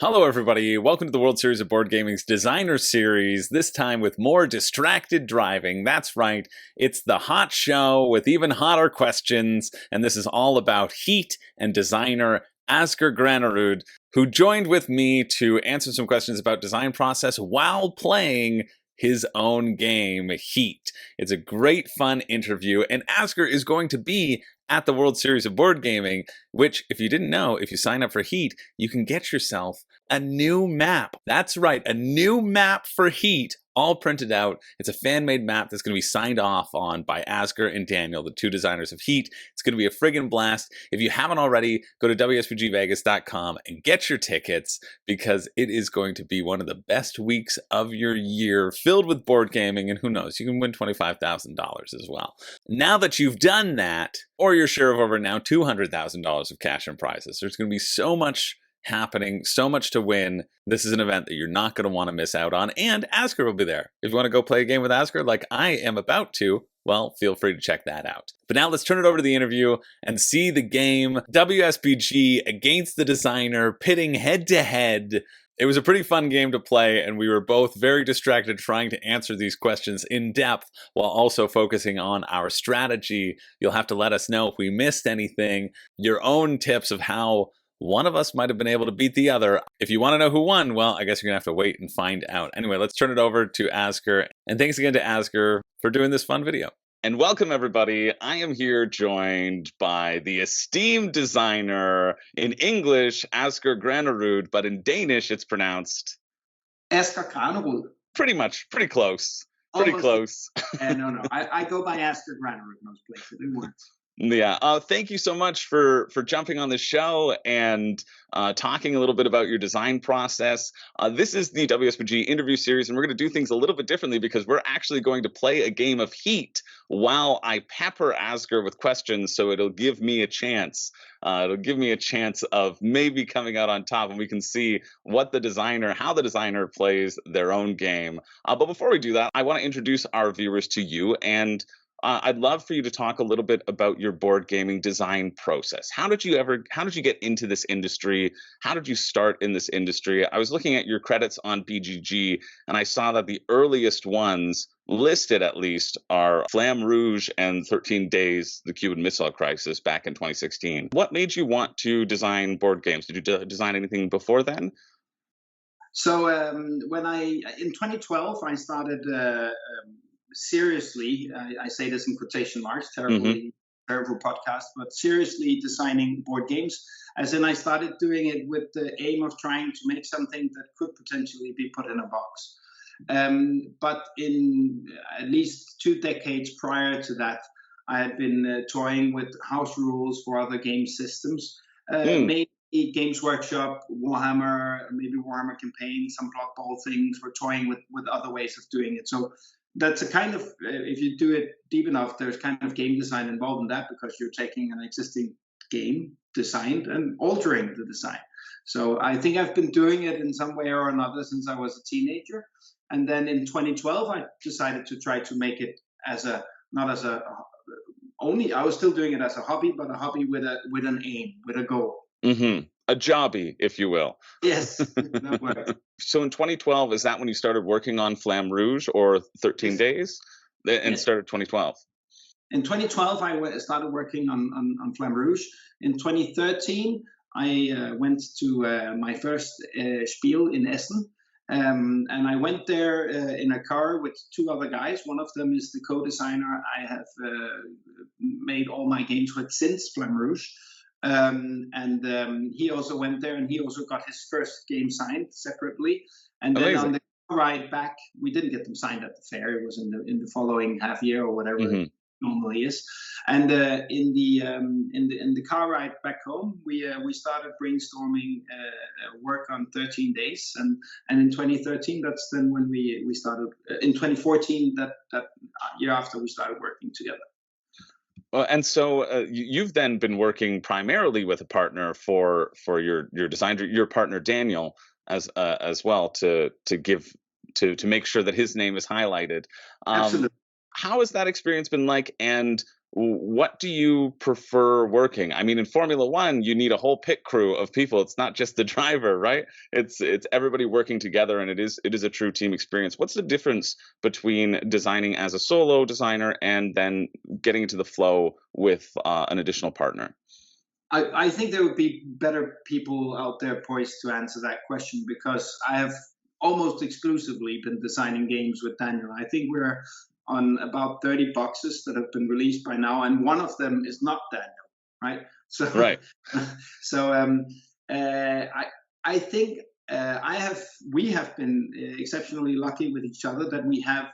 Hello everybody, welcome to the World Series of Board Gaming's Designer Series, this time with more distracted driving. That's right, it's the hot show with even hotter questions, and this is all about heat and designer Asger Granerud, who joined with me to answer some questions about design process while playing his own game, Heat. It's a great, fun interview, and Asger is going to be at the World Series of Board Gaming, which, if you didn't know, if you sign up for Heat, you can get yourself a new map. That's right, a new map for Heat, all printed out. It's a fan-made map that's going to be signed off on by Asger and Daniel, the two designers of Heat. It's going to be a friggin' blast. If you haven't already, go to WSBGvegas.com and get your tickets, because it is going to be one of the best weeks of your year, filled with board gaming, and who knows, you can win $25,000 as well. Now that you've done that, or your share of over now $200,000 of cash and prizes, there's going to be so much happening, so much to win. This is an event that you're not going to want to miss out on, and Asger will be there. If you want to go play a game with Asger like I am about to, well, feel free to check that out. But now let's turn it over to the interview and see the game WSBG against the designer, pitting head to head. It was a pretty fun game to play, and we were both very distracted trying to answer these questions in depth while also focusing on our strategy. You'll have to let us know if we missed anything, your own tips of how one of us might have been able to beat the other. If you want to know who won, well, I guess you're going to have to wait and find out. Anyway, let's turn it over to Asger. And thanks again to Asger for doing this fun video. And welcome, everybody. I am here joined by the esteemed designer, in English, Asger Granerud, but in Danish, it's pronounced Asger Granerud. Pretty close. Pretty close. No. I go by Asger Granerud most places. It works. Yeah. Thank you so much for jumping on the show and talking a little bit about your design process. This is the WSBG interview series, and we're going to do things a little bit differently because we're actually going to play a game of Heat while I pepper Asger with questions, so it'll give me a chance. It'll give me a chance of maybe coming out on top, and we can see how the designer plays their own game. But before we do that, I want to introduce our viewers to you, and I'd love for you to talk a little bit about your board gaming design process. How did you get into this industry? How did you start in this industry? I was looking at your credits on BGG, and I saw that the earliest ones listed, at least, are Flamme Rouge and 13 Days, the Cuban Missile Crisis back in 2016. What made you want to design board games? Did you design anything before then? So in 2012, I started seriously, I say this in quotation marks, terrible podcast, but seriously designing board games. As in, I started doing it with the aim of trying to make something that could potentially be put in a box. But in at least 2 decades prior to that, I had been toying with house rules for other game systems, maybe Games Workshop, Warhammer, maybe Warhammer Campaign, some Blood Bowl things. We're toying with other ways of doing it. So that's a kind of, if you do it deep enough, there's kind of game design involved in that, because you're taking an existing game designed and altering the design. So I think I've been doing it in some way or another since I was a teenager. And then in 2012, I decided to try to make it I was still doing it as a hobby, but a hobby with an aim, with a goal. Mm-hmm. A jobby, if you will. Yes, that works. So in 2012, is that when you started working on Flamme Rouge or 13 Days? And started 2012? In 2012, I started working on Flamme Rouge. In 2013, I went to my first spiel in Essen. And I went there in a car with 2 other guys. One of them is the co-designer I have made all my games with since Flamme Rouge. He also went there, and he also got his first game signed separately. And then on the ride back, we didn't get them signed at the fair. It was in the following half year or whatever it normally is. And in the car ride back home, we started brainstorming work on 13 Days, and in 2013, that's then when we started. In 2014, that year after, we started working together. Well, and so you've then been working primarily with a partner for your design, your partner Daniel as well to make sure that his name is highlighted. Absolutely. How has that experience been like? And what do you prefer working? I mean, in Formula One, you need a whole pit crew of people. It's not just the driver, right? It's everybody working together, and it is a true team experience. What's the difference between designing as a solo designer and then getting into the flow with an additional partner? I think there would be better people out there poised to answer that question, because I have almost exclusively been designing games with Daniel. I think we're on about 30 boxes that have been released by now, and one of them is not Daniel, right? So, Right. I think we have been exceptionally lucky with each other, that we have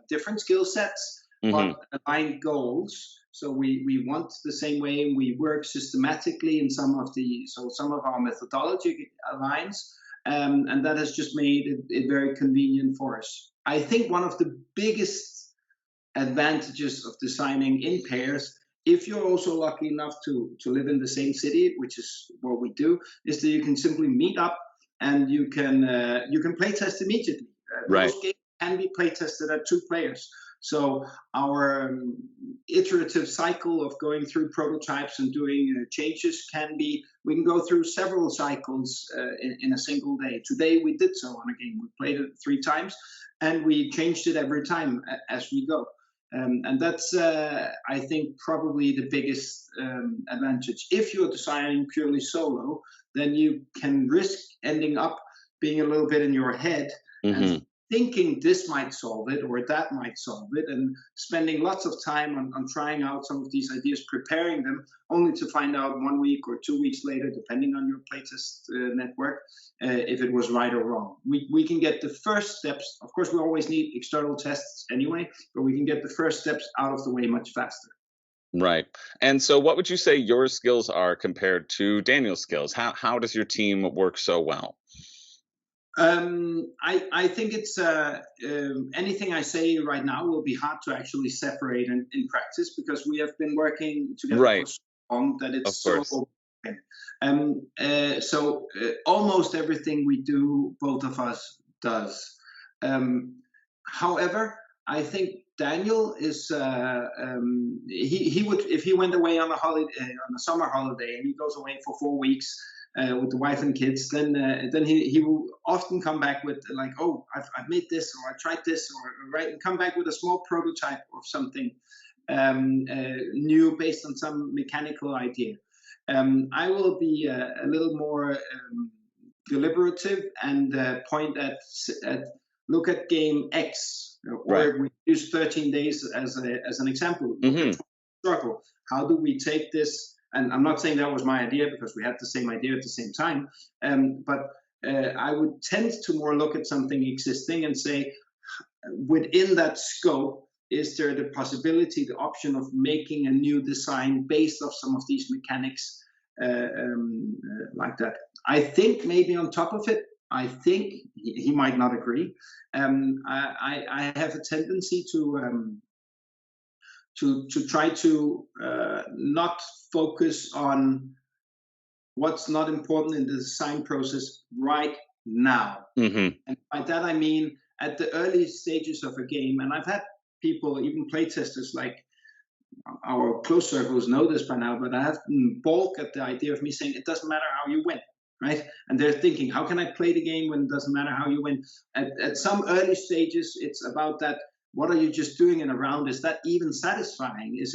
different skill sets, but aligned goals. So we want the same way. We work systematically in some of our methodology aligns, and that has just made it very convenient for us. I think one of the biggest advantages of designing in pairs, if you're also lucky enough to live in the same city, which is what we do, is that you can simply meet up and you can play test immediately. Right. Those games can be play tested at 2 players. So our iterative cycle of going through prototypes and doing changes we can go through several cycles in a single day. Today we did so on a game. We played it 3 times, and we changed it every time as we go. And that's, I think, probably the biggest advantage. If you're designing purely solo, then you can risk ending up being a little bit in your head and thinking this might solve it or that might solve it, and spending lots of time on trying out some of these ideas, preparing them, only to find out 1 week or 2 weeks later, depending on your playtest network, if it was right or wrong. We can get the first steps. Of course, we always need external tests anyway, but we can get the first steps out of the way much faster. Right. And so what would you say your skills are compared to Daniel's skills? How does your team work so well? I think it's anything I say right now will be hard to actually separate in practice, because we have been working together for so long that it's so open. So almost everything we do, both of us does. However, I think Daniel is he would, if he went away on a holiday, on a summer holiday, and he goes away for 4 weeks with the wife and kids, then he will often come back with like, oh, I've made this, or I tried this, or right, and come back with a small prototype of something new based on some mechanical idea. I will be a little more deliberative and point at look at game X, or we use 13 days as an example. Struggle. How do we take this? And I'm not saying that was my idea, because we had the same idea at the same time. But I would tend to more look at something existing and say, within that scope, is there the possibility, the option of making a new design based off some of these mechanics like that? I think maybe on top of it, I think he might not agree. I have a tendency to try to not focus on what's not important in the design process right now. And by that I mean at the early stages of a game, and I've had people, even playtesters like our close circles know this by now, but I have balked at the idea of me saying it doesn't matter how you win, right? And they're thinking, how can I play the game when it doesn't matter how you win? At some early stages, it's about that. What are you just doing in a round? Is that even satisfying? Is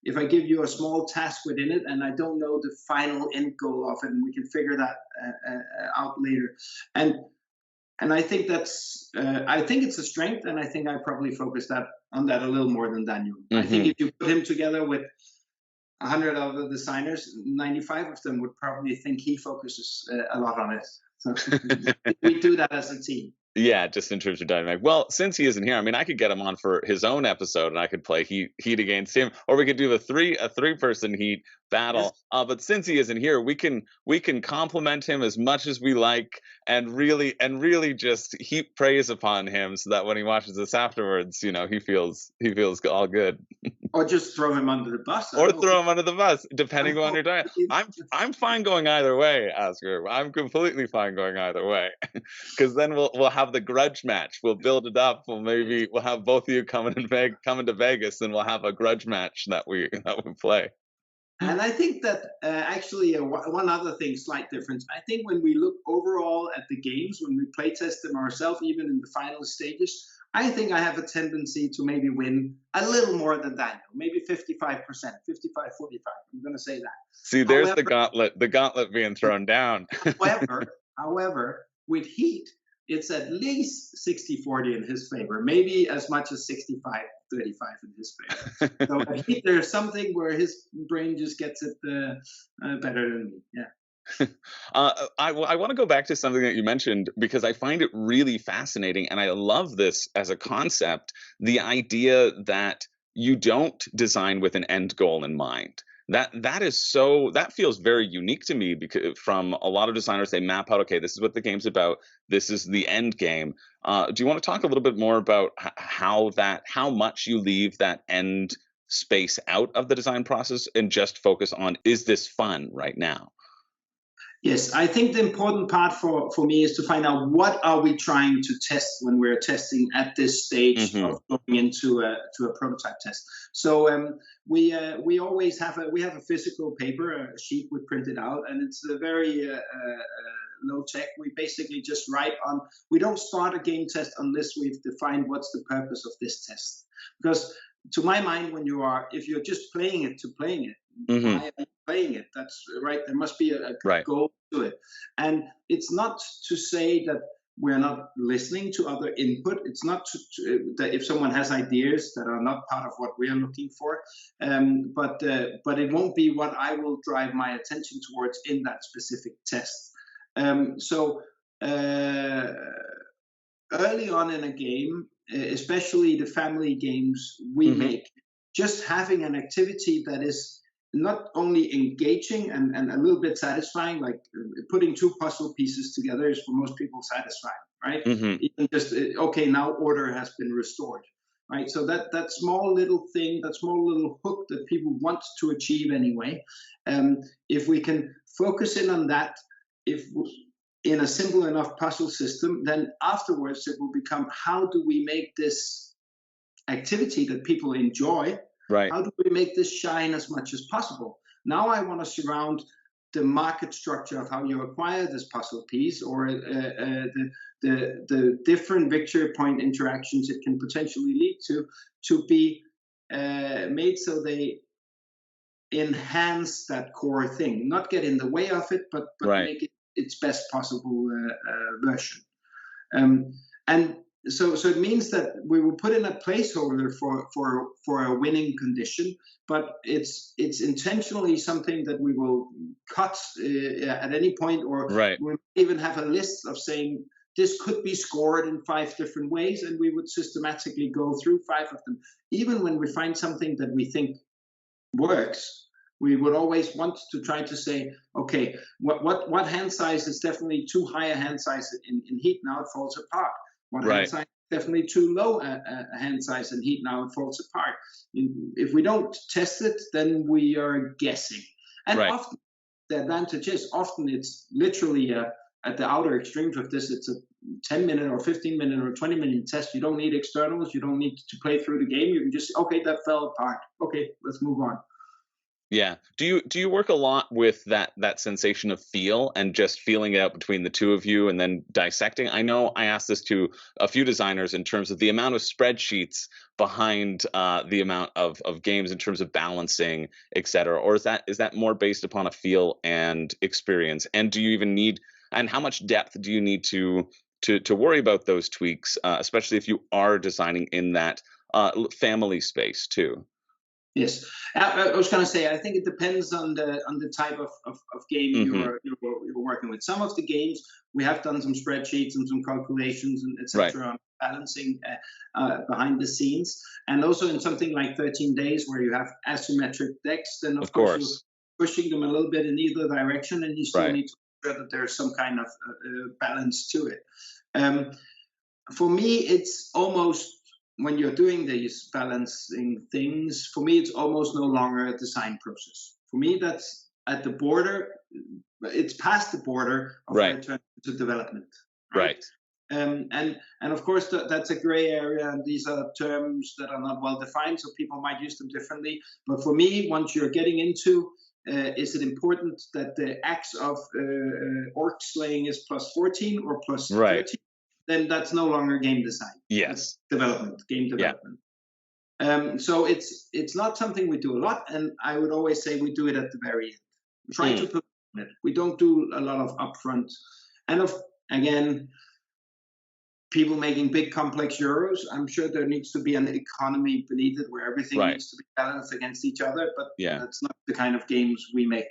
if I give you a small task within it and I don't know the final end goal of it, and we can figure that out later. And I think I think it's a strength, and I think I probably focused on that a little more than Daniel. I think if you put him together with 100 other designers, 95 of them would probably think he focuses a lot on it. So we do that as a team. Yeah, just in terms of dynamic. Well, since he isn't here, I mean, I could get him on for his own episode, and I could play Heat against him, or we could do a three-person Heat battle. Yes. But since he isn't here, we can compliment him as much as we like, and really just heap praise upon him, so that when he watches this afterwards, he feels all good. Or just throw him under the bus. Or throw him under the bus, depending on your diet. I'm I'm fine going either way, Asger. I'm completely fine going either way, because then we'll have the grudge match. We'll build it up. We'll have both of you coming to Vegas, and we'll have a grudge match that we play. And I think that actually one other thing, slight difference. I think when we look overall at the games, when we play test them ourselves, even in the final stages, I think I have a tendency to maybe win a little more than Daniel, maybe 55%, 55, 45. I'm going to say that. See, there's the gauntlet being thrown down. however, with Heat, it's at least 60-40 in his favor, maybe as much as 65-35 in his favor. So at Heat, there's something where his brain just gets it better than me. Yeah. I want to go back to something that you mentioned, because I find it really fascinating, and I love this as a concept, the idea that you don't design with an end goal in mind. That feels very unique to me, because from a lot of designers, they map out, okay, this is what the game's about, this is the end game. Do you want to talk a little bit more about how much you leave that end space out of the design process and just focus on, is this fun right now? Yes, I think the important part for me is to find out what are we trying to test when we're testing at this stage of going into a prototype test. So we always have a physical paper, a sheet we printed out, and it's a very low tech. We basically just write on. We don't start a game test unless we've defined what's the purpose of this test. Because to my mind, if you're just playing it to playing it, why are you playing it? That's right. There must be a goal to it. And it's not to say that we're not listening to other input. It's not that if someone has ideas that are not part of what we are looking for, but it won't be what I will drive my attention towards in that specific test. So early on in a game, especially the family games we make, just having an activity that is not only engaging and a little bit satisfying, like putting two puzzle pieces together is for most people satisfying, right? Even just, okay, now order has been restored, right? So that small little thing, that small little hook that people want to achieve anyway, if we can focus in on that, in a simple enough puzzle system, then afterwards it will become, how do we make this activity that people enjoy? Right. How do we make this shine as much as possible? Now I want to surround the market structure of how you acquire this puzzle piece, or the different victory point interactions it can potentially lead to be made so they enhance that core thing, not get in the way of it, but make it its best possible version. And so it means that we will put in a placeholder for a winning condition, but it's intentionally something that we will cut at any point, or we'll even have a list of saying this could be scored in 5 different ways, and we would systematically go through 5 of them. Even when we find something that we think works, we would always want to try to say, okay, what hand size is definitely too high a hand size in Heat, now it falls apart. What hand size is definitely too low a hand size in Heat, now it falls apart. If we don't test it, then we are guessing. And often the advantage is, often it's literally at the outer extremes of this, it's a 10-minute or 15-minute or 20-minute test. You don't need externals. You don't need to play through the game. You can just, okay, that fell apart. Okay, let's move on. Yeah. Do you work a lot with that sensation of feel and just feeling it out between the two of you and then dissecting? I know I asked this to a few designers in terms of the amount of spreadsheets behind the amount of games in terms of balancing, et cetera, or is that more based upon a feel and experience? And do you even need, and how much depth do you need to worry about those tweaks, especially if you are designing in that family space too? Yes, I was going to say, I think it depends on the type of game you're working with. Some of the games we have done some spreadsheets and some calculations and etc. on balancing behind the scenes, and also in something like 13 Days where you have asymmetric decks, then of course you're pushing them a little bit in either direction, and you still need to make sure that there's some kind of balance to it. For me, it's almost when you're doing these balancing things, for me, it's almost no longer a design process. For me, that's at the border. It's past the border of where it turns into development. Right. And of course, that's a gray area, and these are terms that are not well defined, so people might use them differently. But for me, once you're getting into is it important that the axe of orc slaying is plus 14 or plus 13? Then that's no longer game design. Yes. That's development, game development. Yeah. So it's not something we do a lot, and I would always say we do it at the very end. We try to put it. We don't do a lot of upfront. And again, people making big complex euros, I'm sure there needs to be an economy beneath it where everything needs to be balanced against each other, but that's not the kind of games we make.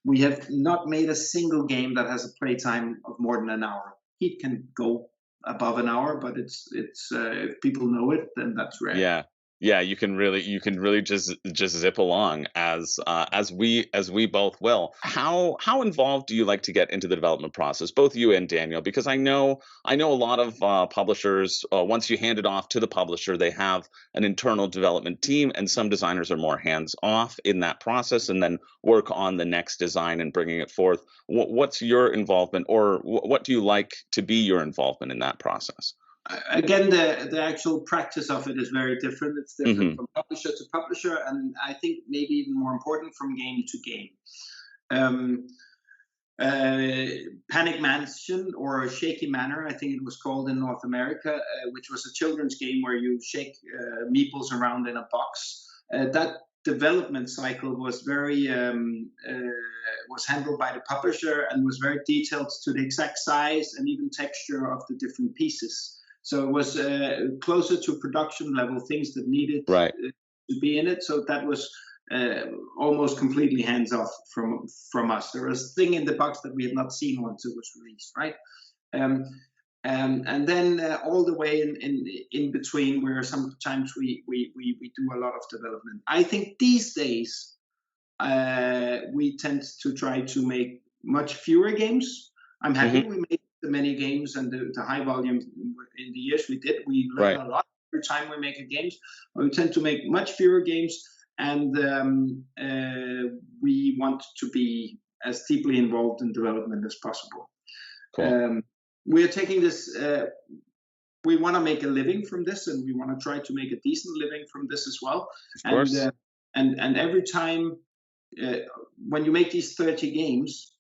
We have not made a single game that has a playtime of more than an hour. It can go above an hour, but it's if people know it, then that's rare. Yeah, you can really just zip along as we both will. How involved do you like to get into the development process, both you and Daniel? Because I know a lot of publishers, once you hand it off to the publisher, they have an internal development team, and some designers are more hands off in that process and then work on the next design and bringing it forth. What's your involvement, or what do you like to be your involvement in that process? Again, the actual practice of it is very different. It's different from publisher to publisher, and I think maybe even more important, from game to game. Panic Mansion, or Shaky Manor, I think it was called in North America, which was a children's game where you shake meeples around in a box. That development cycle was very was handled by the publisher and was very detailed to the exact size and even texture of the different pieces. So it was closer to production level, things that needed to be in it. So that was almost completely hands off from us. There was a thing in the box that we had not seen once it was released, right? And then all the way in between, where sometimes we do a lot of development. I think these days we tend to try to make much fewer games. I'm happy we made the many games and the high volume in the years we did. We learn a lot every time we make a games. We tend to make much fewer games, and we want to be as deeply involved in development as possible. Cool. We are taking this. We want to make a living from this, and we want to try to make a decent living from this as well. Of course. And every time when you make these 30 games,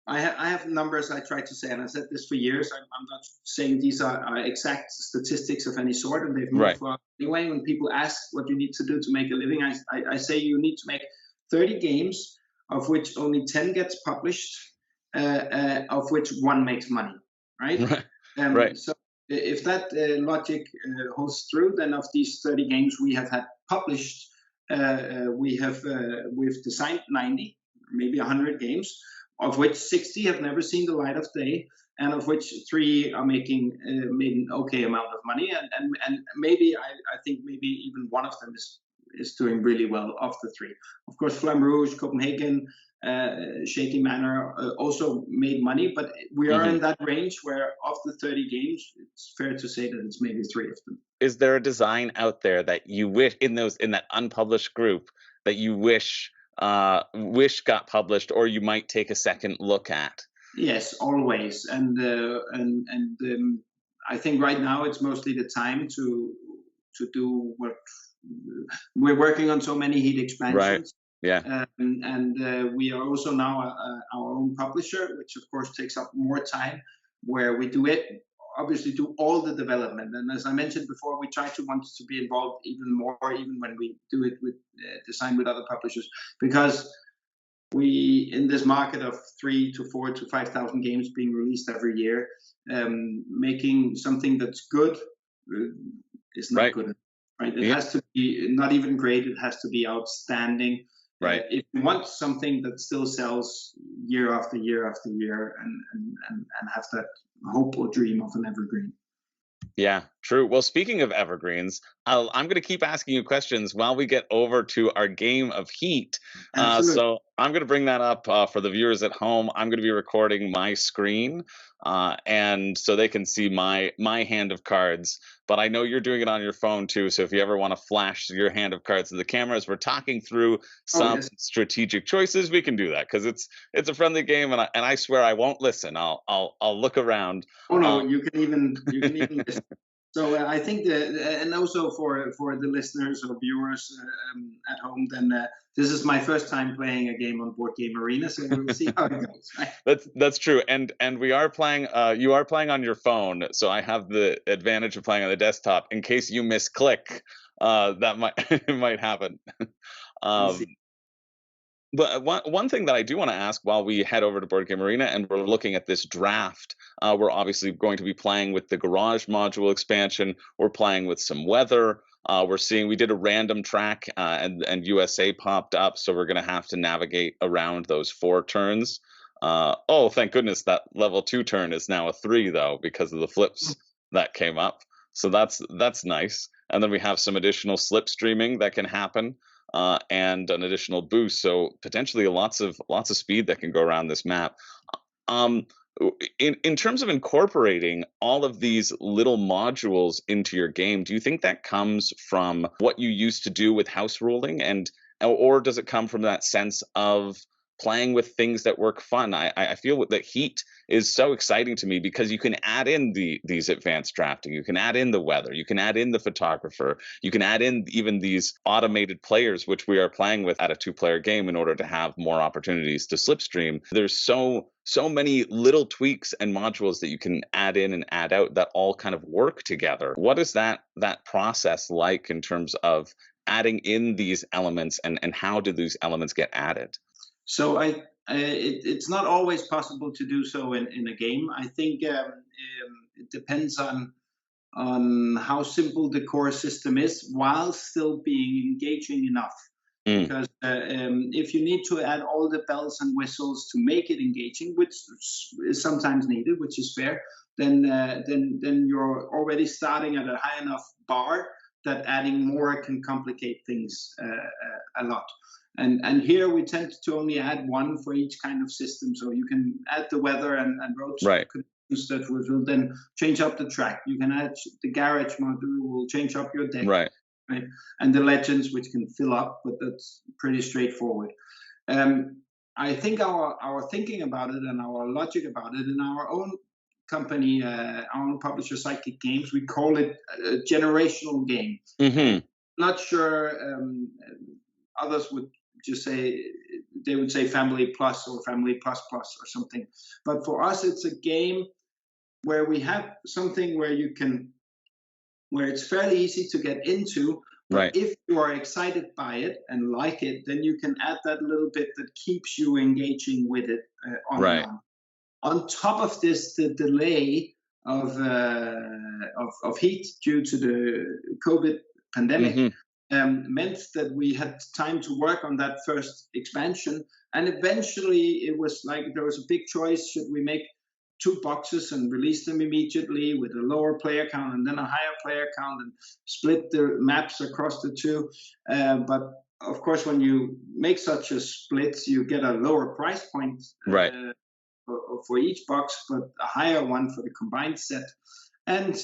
I have numbers I try to say, and I said this for years. I'm not saying these are exact statistics of any sort, and they've moved for anyway. When people ask what you need to do to make a living, I say you need to make 30 games, of which only 10 gets published, of which 1 makes money, right? So if that logic holds through, then of these 30 games we have had published, we've designed 90, maybe 100 games, of which 60 have never seen the light of day, and of which 3 are making made an okay amount of money, and maybe I think maybe even one of them is doing really well of the 3. Of course, Flamme Rouge, Copenhagen, Shaky Manor also made money, but we are in that range where of the 30 games, it's fair to say that it's maybe 3 of them. Is there a design out there that you wish in that unpublished group that you wish got published, or you might take a second look at? Yes, always, and I think right now it's mostly the time to do what we're working on. So many heat expansions, and we are also now our own publisher, which of course takes up more time, where we obviously do all the development. And as I mentioned before, we try to want to be involved even more, even when we do it with design with other publishers, because we, in this market of 3 to 4 to 5,000 games being released every year, making something that's good is not good. Right? It has to be not even great. It has to be outstanding. If you want something that still sells year after year after year, and have that hope or dream of an evergreen. Yeah, True. Well, speaking of evergreens, I'm going to keep asking you questions while we get over to our game of Heat. Absolutely. So I'm going to bring that up for the viewers at home. I'm going to be recording my screen, and so they can see my hand of cards. But I know you're doing it on your phone too. So if you ever want to flash your hand of cards to the camera as we're talking through Oh some yes. strategic choices, we can do that because it's a friendly game, and I swear I won't listen. I'll look around. Oh no, Um, you can even listen. So I think and also for the listeners or viewers at home, then this is my first time playing a game on Board Game Arena, so we'll see how it goes. Right? That's true, and we are playing. You are playing on your phone, so I have the advantage of playing on the desktop. In case you misclick, that might it might happen. We'll Um, see. but one thing that I do want to ask while we head over to Board Game Arena and we're looking at this draft, we're obviously going to be playing with the Garage module expansion. We're playing with some weather. We're seeing we did a random track and USA popped up, so we're going to have to navigate around those 4 turns. Oh, thank goodness that level 2 turn is now a 3 though because of the flips that came up. So that's nice. And then we have some additional slipstreaming that can happen and an additional boost. So potentially lots of speed that can go around this map. Um, in terms of incorporating all of these little modules into your game, do you think that comes from what you used to do with house ruling, and or does it come from that sense of playing with things that work fun? I feel that Heat is so exciting to me because you can add in these advanced drafting, you can add in the weather, you can add in the photographer, you can add in even these automated players, which we are playing with at a 2-player game in order to have more opportunities to slipstream. There's so many little tweaks and modules that you can add in and add out that all kind of work together. What is that process like in terms of adding in these elements, and how do these elements get added? So it's not always possible to do so in a game. I think it depends on how simple the core system is, while still being engaging enough. Mm, Because if you need to add all the bells and whistles to make it engaging, which is sometimes needed, which is fair, then you're already starting at a high enough bar that adding more can complicate things a lot. And here we tend to only add one for each kind of system. So you can add the weather and road right, conditions that will then change up the track. You can add the garage module, will change up your deck, right, right? And the legends, which can fill up, but that's pretty straightforward. I think our thinking about it and our logic about it in our own company, our own publisher, Psychic Games, we call it a generational game. mm-hmm, Not sure others would just say, they would say family plus or family plus plus or something. But for us, it's a game where we have something where it's fairly easy to get into. But right, if you are excited by it and like it, then you can add that little bit that keeps you engaging with it on and right, on. On top of this, the delay of Heat due to the COVID pandemic mm-hmm, meant that we had time to work on that first expansion. And eventually, it was like there was a big choice: should we make 2 boxes and release them immediately with a lower player count and then a higher player count, and split the maps across the two? But of course, when you make such a split, you get a lower price point right, for each box, but a higher one for the combined set. And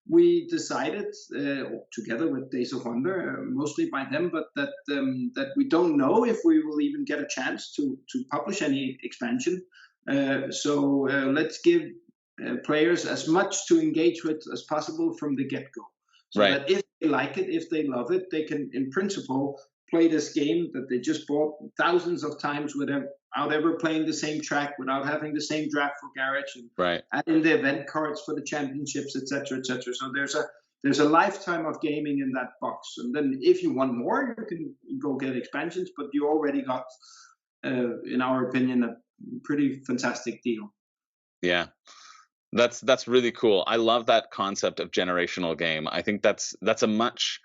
we decided, together with Days of Wonder, mostly by them, but that we don't know if we will even get a chance to publish any expansion. So let's give players as much to engage with as possible from the get-go, so right, that if they like it, if they love it, they can, in principle, play this game that they just bought thousands of times without ever playing the same track, without having the same draft for Garage, and right. adding the event cards for the championships, etc., etc. So there's a lifetime of gaming in that box. And then if you want more, you can go get expansions, but you already got, in our opinion, a pretty fantastic deal. Yeah. That's really cool. I love that concept of generational game. I think that's a much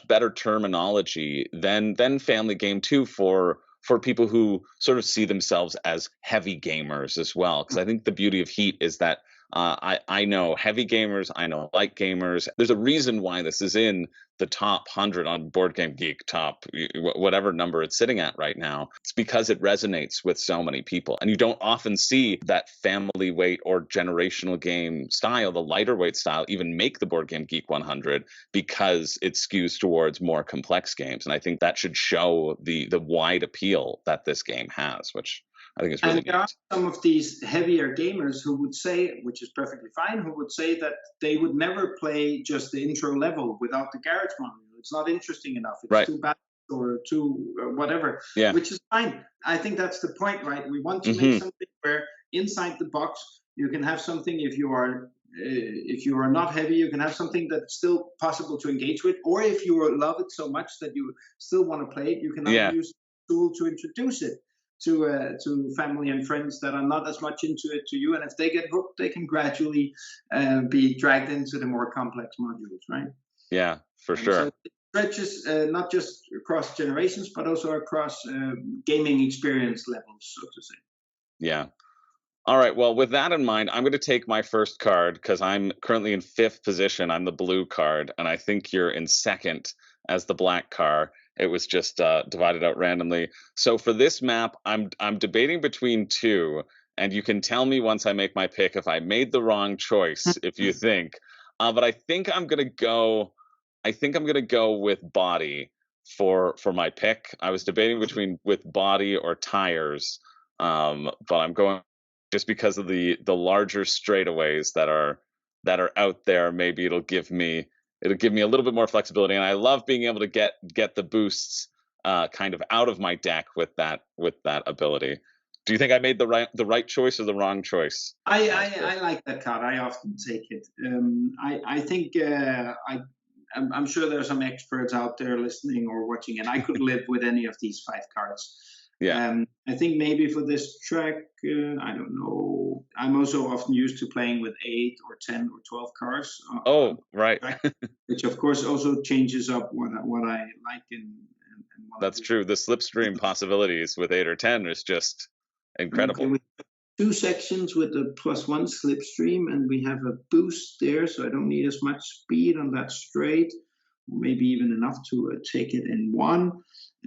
better terminology than family game too for people who sort of see themselves as heavy gamers as well. Because I think the beauty of Heat is that I know heavy gamers, I know light gamers. There's a reason why this is in the top 100 on Board Game Geek, top whatever number it's sitting at right now. It's because it resonates with so many people. And you don't often see that family weight or generational game style, the lighter weight style, even make the Board Game Geek 100 because it skews towards more complex games. And I think that should show the wide appeal that this game has, which I think is really And there are neat. some of these heavier gamers who would say, which is perfectly fine, who would say that they would never play just the intro level without the garage module. It's not interesting enough. It's Right. too bad or too whatever, Yeah. which is fine. I think that's the point, right? We want to Mm-hmm. make something where inside the box you can have something. If you are not heavy, you can have something that's still possible to engage with. Or if you love it so much that you still want to play it, you can now Yeah. use the tool to introduce it to family and friends that are not as much into it to you, and if they get hooked, they can gradually be dragged into the more complex modules, right? Yeah, for So sure. it stretches not just across generations, but also across gaming experience levels, so to say. Yeah. All right. Well, with that in mind, I'm going to take my first card because I'm currently in 5th position. I'm the blue card, and I think you're in 2nd as the black card. It was just divided out randomly. So for this map, I'm debating between two, and you can tell me once I make my pick if I made the wrong choice. If you think, but I think I'm gonna go. I think I'm gonna go with body for my pick. I was debating between with body or tires, but I'm going just because of the larger straightaways that are out there. Maybe it'll give me a little bit more flexibility, and I love being able to get the boosts kind of out of my deck with that ability. Do you think I made the right choice or the wrong choice? I like that card. I often take it. I think I'm sure there are some experts out there listening or watching, and I could live with any of these 5 cards. Yeah. I think maybe for this track, I don't know. I'm also often used to playing with 8 or 10 or 12 cards. Oh, right. Track, which of course also changes up what I like and what That's true. The slipstream possibilities with 8 or 10 is just incredible. Okay, we have 2 sections with a +1 slipstream, and we have a boost there, so I don't need as much speed on that straight, maybe even enough to take it in one.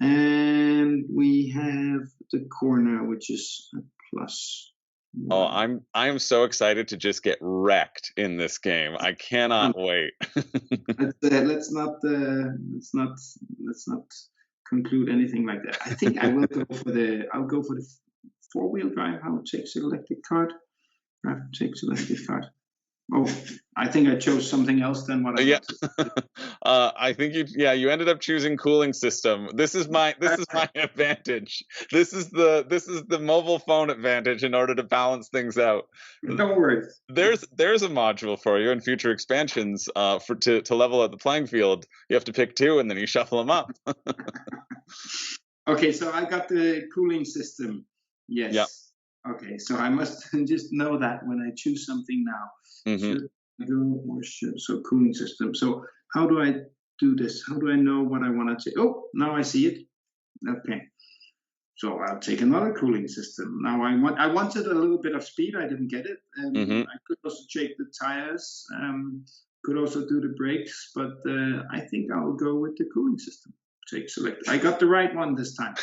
And we have the corner, which is a +1. Oh, I am so excited to just get wrecked in this game. I cannot wait. let's not conclude anything like that. I think I will go for the 4-wheel drive. How it takes selected card. Drive take selected card. Oh, I think I chose something else than what I Yeah. wanted. I think you ended up choosing cooling system. This is my advantage. This is the mobile phone advantage in order to balance things out. Don't worry. There's a module for you in future expansions to level out the playing field. You have to pick 2 and then you shuffle them up. Okay, so I got the cooling system. Yes. Yep. Okay, so I must just know that when I choose something now. Mm-hmm. Should I go or should so cooling system. So how do I do this? How do I know what I want to take? Oh, now I see it. Okay. So I'll take another cooling system. Now I wanted a little bit of speed. I didn't get it. I could also check the tires. Could also do the brakes, but I think I'll go with the cooling system. Take select. I got the right one this time.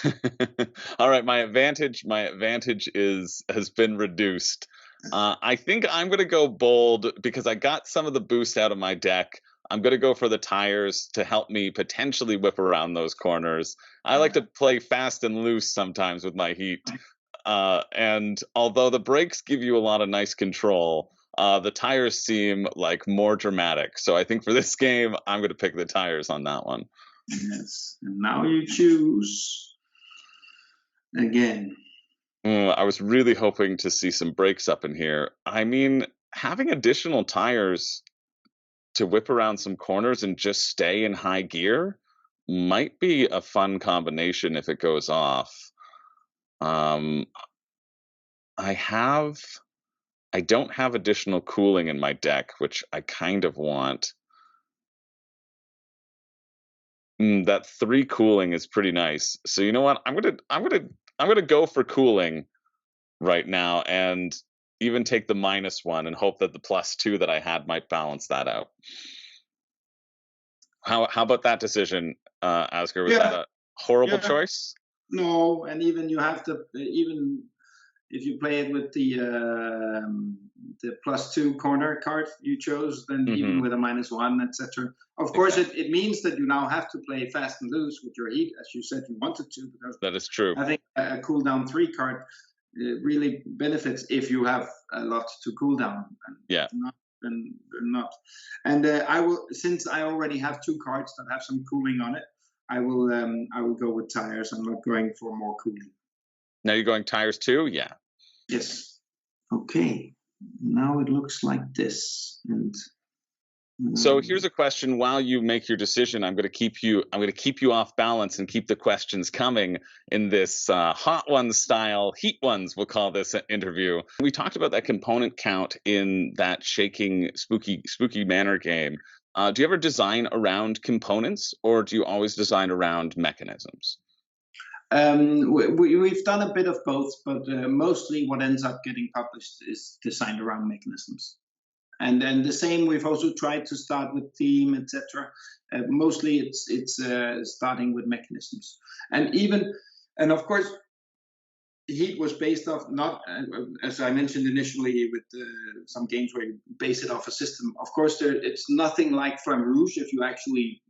All right, my advantage has been reduced. I think I'm going to go bold because I got some of the boost out of my deck. I'm going to go for the tires to help me potentially whip around those corners. I like to play fast and loose sometimes with my heat. And although the brakes give you a lot of nice control, the tires seem like more dramatic. So I think for this game, I'm going to pick the tires on that one. Yes. And now you choose again. I was really hoping to see some brakes up in here. I mean, having additional tires to whip around some corners and just stay in high gear might be a fun combination if it goes off. I don't have additional cooling in my deck, which I kind of want. That 3 cooling is pretty nice. So you know what? I'm gonna go for cooling right now, and even take the -1 and hope that the +2 that I had might balance that out. How about that decision, Asger? Was that a horrible choice? No, and even you have to, even if you play it with the +2 corner card you chose, then even with a -1, etc. Of course, it means that you now have to play fast and loose with your heat, as you said you wanted to, because that is true. I think a cooldown 3 card really benefits if you have a lot to cool down. And not. And I will, since I already have 2 cards that have some cooling on it, I will go with tires. I'm not going for more cooling. Now you're going tires too? Yeah. Yes. Okay. Now it looks like this. And so here's a question. While you make your decision, I'm going to keep you off balance and keep the questions coming in this hot ones style, heat ones, we'll call this interview. We talked about that component count in that shaking spooky manor game. Do you ever design around components, or do you always design around mechanisms? We've done a bit of both, but mostly what ends up getting published is designed around mechanisms. And then the same, we've also tried to start with theme, etc. Mostly it's starting with mechanisms. And of course, Heat was based off, not, as I mentioned initially, with some games where you base it off a system. Of course, it's nothing like Flamme Rouge if you actually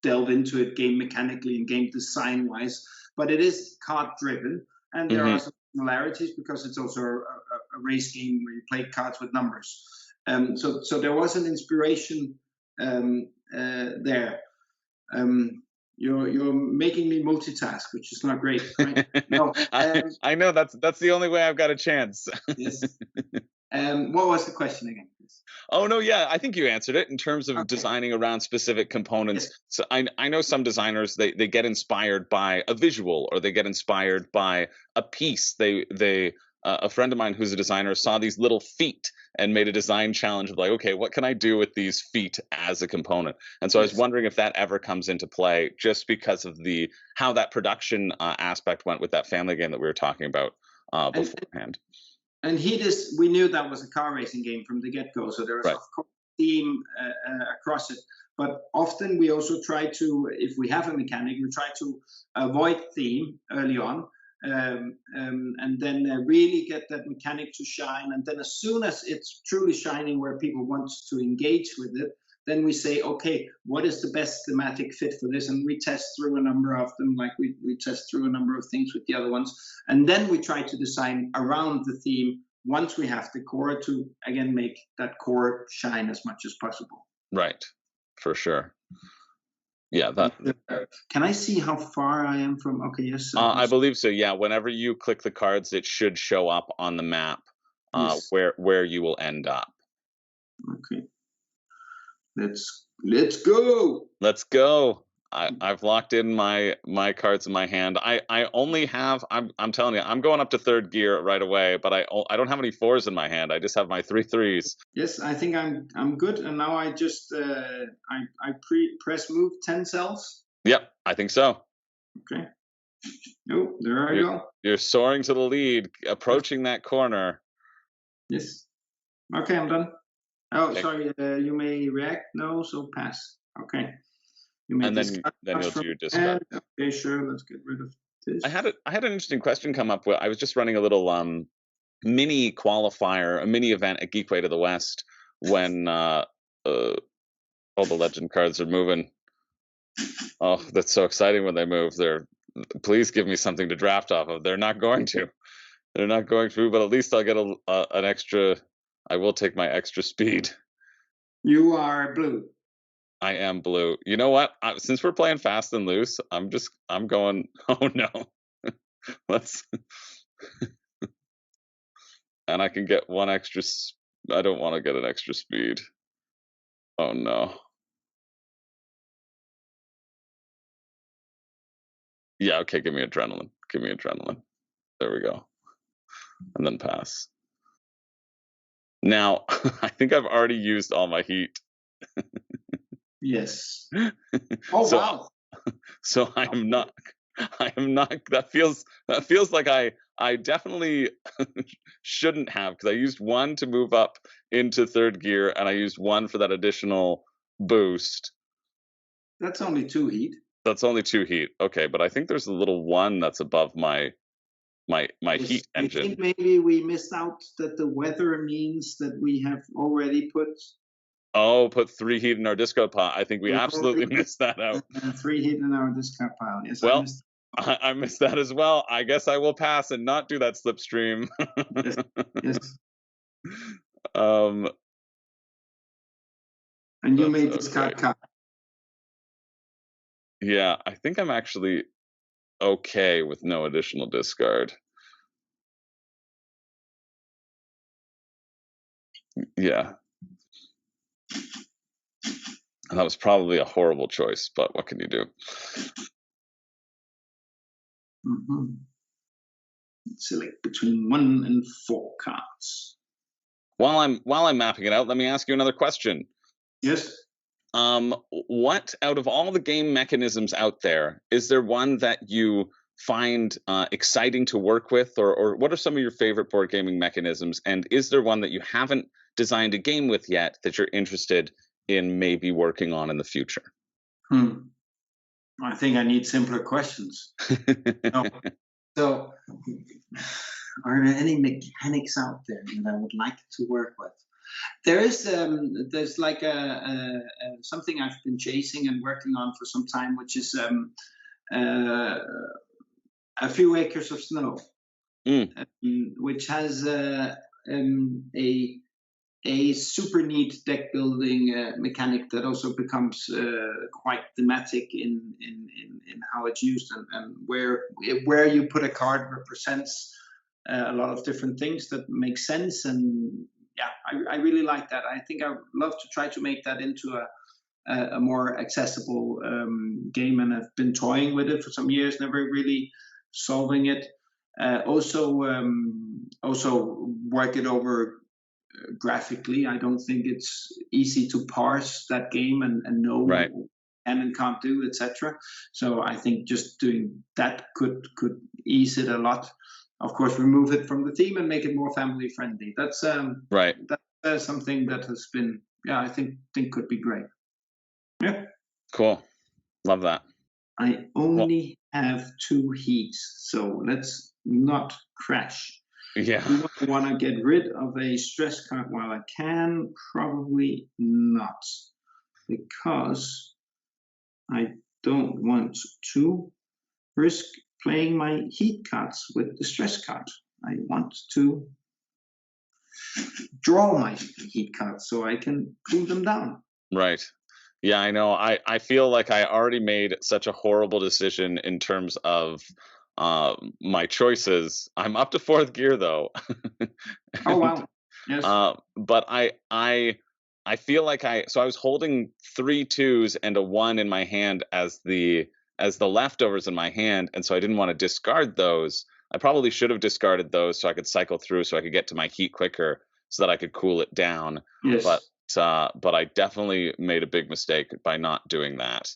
delve into it game mechanically and game design wise, but it is card driven, and there are some similarities because it's also a race game where you play cards with numbers. So there was an inspiration there. You're making me multitask, which is not great. Right? No, I know that's the only way I've got a chance. Yes. What was the question again? Oh no, yeah, I think you answered it in terms of designing around specific components. Yes. So I know some designers they get inspired by a visual, or they get inspired by a piece. A friend of mine who's a designer saw these little feet and made a design challenge of like, okay, what can I do with these feet as a component? And so I was wondering if that ever comes into play, just because of how that production aspect went with that family game that we were talking about beforehand. And we knew that was a car racing game from the get-go, so there was of course theme across it. But often we also try to, if we have a mechanic, we try to avoid theme early on, and then really get that mechanic to shine. And then as soon as it's truly shining where people want to engage with it, then we say, okay, what is the best thematic fit for this? And we test through a number of them, like we test through a number of things with the other ones. And then we try to design around the theme once we have the core to, again, make that core shine as much as possible. Right, for sure. Yeah. Can I see how far I am from? Okay, yes. I believe so. Yeah. Whenever you click the cards, it should show up on the map where you will end up. Okay. Let's go. Let's go. I've locked in my cards in my hand. I only have. I'm telling you, I'm going up to 3rd gear right away. But I don't have any 4s in my hand. I just have my 3 3s. Yes, I think I'm good. And now I just I press move 10 cells. Yep, I think so. Okay. Oh, there I go. You're soaring to the lead, approaching that corner. Yes. Okay, I'm done. Oh, okay. Sorry. You may react. No, so pass. Okay. And then you'll do discard. Okay, sure. Let's get rid of this. I had an interesting question come up. I was just running a little mini qualifier, a mini event at Geekway to the West when all the legend cards are moving. Oh, that's so exciting when they move. Please give me something to draft off of. They're not going to. They're not going to, but at least I'll get an extra. I will take my extra speed. You are blue. I am blue. You know what? Since we're playing fast and loose, I'm going. Oh no, let's. And I can get one extra. I don't want to get an extra speed. Oh no. Yeah. Okay. Give me adrenaline. Give me adrenaline. There we go. And then pass. Now I think I've already used all my heat. Yes. Oh, wow. So I am not. I am not. That feels like I definitely shouldn't have, because I used one to move up into third gear, and I used one for that additional boost. That's only 2 heat. That's only 2 heat. Okay, but I think there's a little one that's above my Yes, heat I engine. think maybe we missed out that the weather means that we have already put Oh, put 3 heat in our disco pot. I think we absolutely missed that out. 3 heat in our discard pile. Yes, I Well, missed. I missed that as well. I guess I will pass and not do that slipstream. Yes, yes. um, And you that's made discard okay. card. Yeah, I think I'm actually okay with no additional discard. Yeah. That was probably a horrible choice, but what can you do? Mm-hmm. Select between 1 and 4 cards. While I'm mapping it out, let me ask you another question. Yes. What out of all the game mechanisms out there, is there one that you find exciting to work with, or what are some of your favorite board gaming mechanisms? And is there one that you haven't designed a game with yet that you're interested in maybe working on in the future? I think I need simpler questions. No. So, are there any mechanics out there that I would like to work with? There's like something I've been chasing and working on for some time, which is a few acres of snow, which has a super neat deck building mechanic that also becomes quite thematic in how it's used, and where you put a card represents a lot of different things that make sense. And yeah, I really like that. I think I would love to try to make that into a more accessible game, and I've been toying with it for some years, never really solving it. Also work it over graphically. I don't think it's easy to parse that game and know Right. and can't do, etc. So I think just doing that could ease it a lot. Of course, remove it from the theme and make it more family friendly. That's Right. that's something that has been, I think could be great. Yeah. Cool. Love that. I only have 2 heats, so let's not crash. Yeah. Do I want to get rid of a stress card while I can? Probably not, because I don't want to risk playing my heat cards with the stress card. I want to draw my heat cards so I can cool them down. Right. Yeah, I know. I feel like I already made such a horrible decision in terms of my choices. I'm up to 4th gear though. Oh wow. Yes. But I feel like I was holding 3 2s and a 1 in my hand as the leftovers in my hand, and so I didn't want to discard those. I probably should have discarded those so I could cycle through, so I could get to my heat quicker, so that I could cool it down. Yes. But I definitely made a big mistake by not doing that.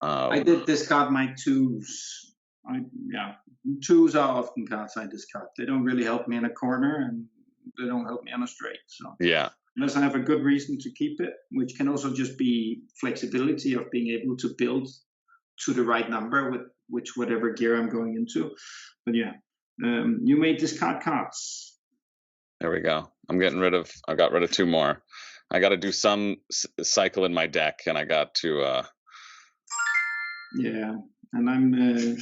I did discard my 2s. Twos are often cards I discard. They don't really help me in a corner, and they don't help me on a straight. So yeah, unless I have a good reason to keep it, which can also just be flexibility of being able to build to the right number with whatever gear I'm going into. But yeah, you may discard cards. there we go. I got rid of 2 more. I got to do some cycle in my deck, and I got to. Yeah, and I'm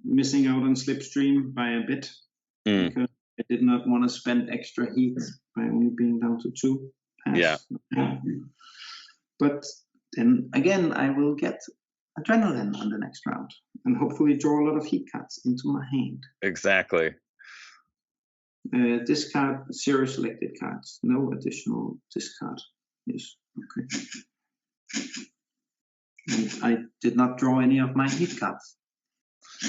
missing out on slipstream by a bit because I did not want to spend extra heat by only being down to 2. Yeah. But then again, I will get adrenaline on the next round and hopefully draw a lot of heat cards into my hand. Exactly. Discard 0 selected cards. No additional discard. Yes. Okay. And I did not draw any of my heat cards.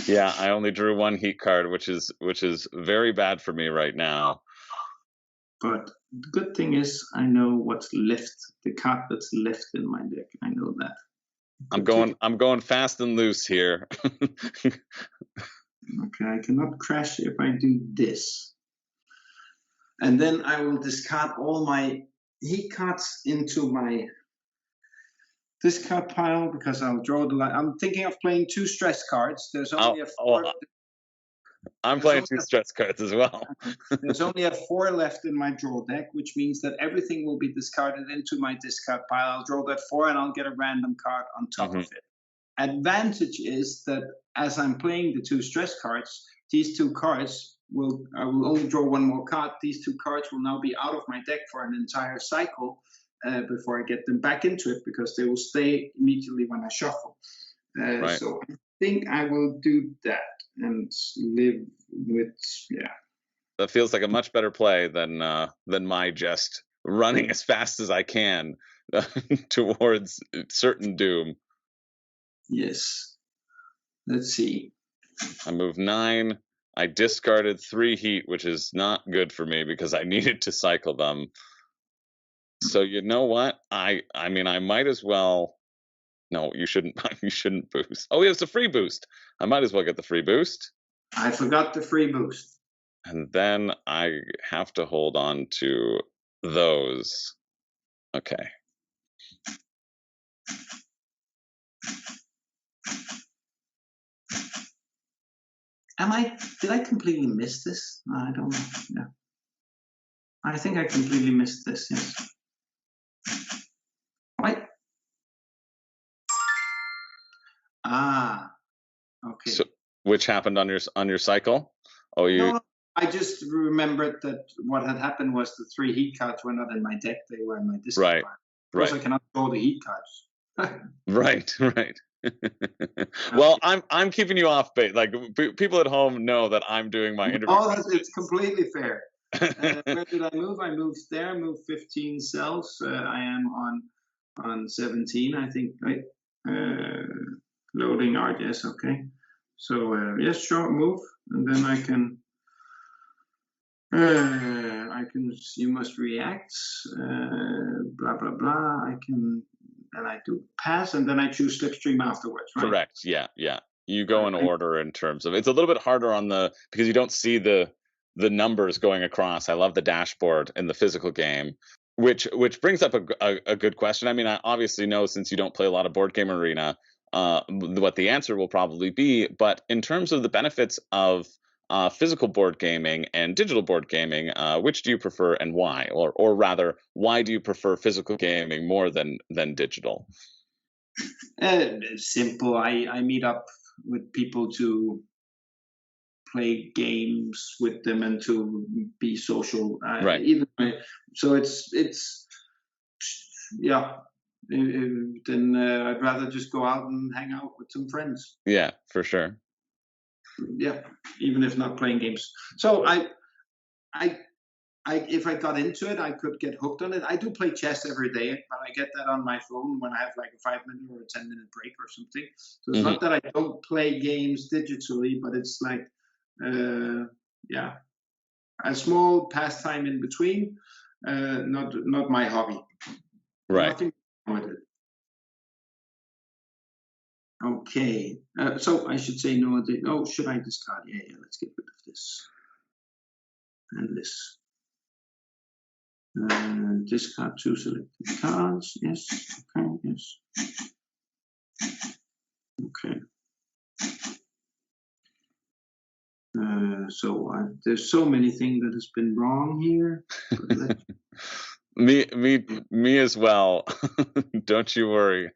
Yeah, I only drew 1 heat card, which is very bad for me right now. But the good thing is I know what's left, the card that's left in my deck. I know that. I'm going fast and loose here. Okay, I cannot crash if I do this. And then I will discard all my heat cards into my discard pile because I'll draw the line. I'm thinking of playing 2 stress cards. There's only a 4. I'm playing 2 stress cards as well. There's only a 4 left in my draw deck, which means that everything will be discarded into my discard pile. I'll draw that 4 and I'll get a random card on top of it. Advantage is that as I'm playing the 2 stress cards, these 2 cards I will only draw 1 more card. These 2 cards will now be out of my deck for an entire cycle before I get them back into it, because they will stay immediately when I shuffle. So I think I will do that and live with, That feels like a much better play than my just running as fast as I can towards certain doom. Yes. Let's see. I moved 9. I discarded 3 heat, which is not good for me because I needed to cycle them. So you know what? I mean, I might as well. No, you shouldn't. You shouldn't boost. Oh, it's a free boost. I might as well get the free boost. I forgot the free boost. And then I have to hold on to those. Okay. Did I completely miss this? No, I don't know. Yeah. I think I completely missed this, yes. Right? Ah, okay. So, which happened on your cycle? Oh, you. No, I just remembered that what had happened was the 3 heat cards were not in my deck; they were in my discard pile. Of course, I cannot draw the heat cards. Right. Well, I'm keeping you off base. Like people at home know that I'm doing my interview. Oh, it's completely fair. Where did I move? I moved there. Moved 15 cells. I am on 17, I think. Right. Loading art. Yes. Okay. So yes, sure. Move, and then I can. You must react. Blah blah blah. I can. And I do pass, and then I choose slipstream afterwards, right? Correct. Yeah. You go in order in terms of. It's a little bit harder because you don't see the numbers going across. I love the dashboard in the physical game, which brings up a good question. I mean, I obviously know, since you don't play a lot of Board Game Arena, what the answer will probably be. But in terms of the benefits of physical board gaming and digital board gaming, which do you prefer and why? Or rather, why do you prefer physical gaming more than digital? Simple. I meet up with people to play games with them and to be social. Right. So it's yeah. Then I'd rather just go out and hang out with some friends. Yeah, for sure. Yeah, even if not playing games. So if I got into it, I could get hooked on it. I do play chess every day, but I get that on my phone when I have like a 5-minute or a 10-minute break or something. So it's not that I don't play games digitally, but it's like, a small pastime in between. Not my hobby. Right. Nothing wrong with it. Okay. So I should say no. Should I discard? Yeah. Let's get rid of this and this. Discard 2 selected cards. Yes. Okay. Yes. Okay. There's so many things that has been wrong here. Me as well. Don't you worry.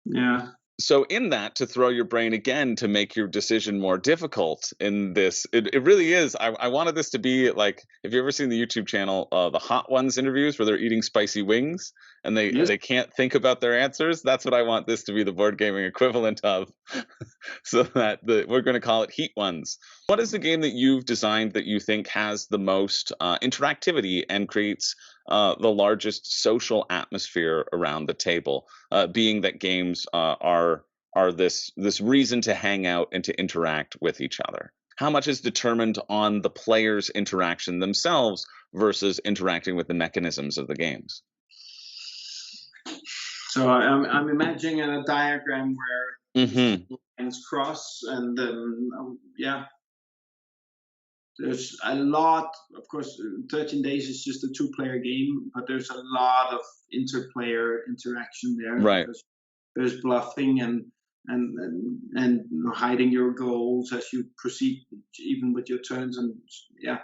Yeah. So in that, to throw your brain again to make your decision more difficult in this, it really is. I wanted this to be like, have you ever seen the YouTube channel, the Hot Ones interviews where they're eating spicy wings and they can't think about their answers? That's what I want this to be, the board gaming equivalent of. So that we're going to call it Heat Ones. What is the game that you've designed that you think has the most interactivity and creates the largest social atmosphere around the table, being that games are this reason to hang out and to interact with each other? How much is determined on the players' interaction themselves versus interacting with the mechanisms of the games? So I'm imagining a diagram where Mm-hmm. lines cross, and yeah, there's a lot. Of course, 13 days is just a two-player game, but there's a lot of interplayer interaction there Right. because there's bluffing and hiding your goals as you proceed, even with your turns, and yeah,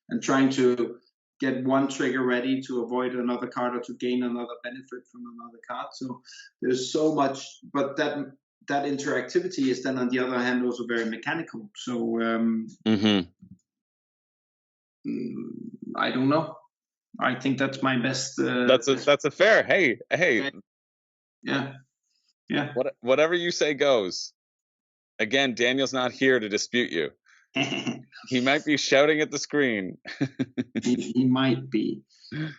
and trying to get one trigger ready to avoid another card or to gain another benefit from another card. So there's so much, but that interactivity is then on the other hand also very mechanical. So Mm-hmm. I don't know. I think that's my best. That's a fair. Hey, Yeah, yeah. whatever you say goes. Again, Daniel's not here to dispute you. He might be shouting at the screen. he might be.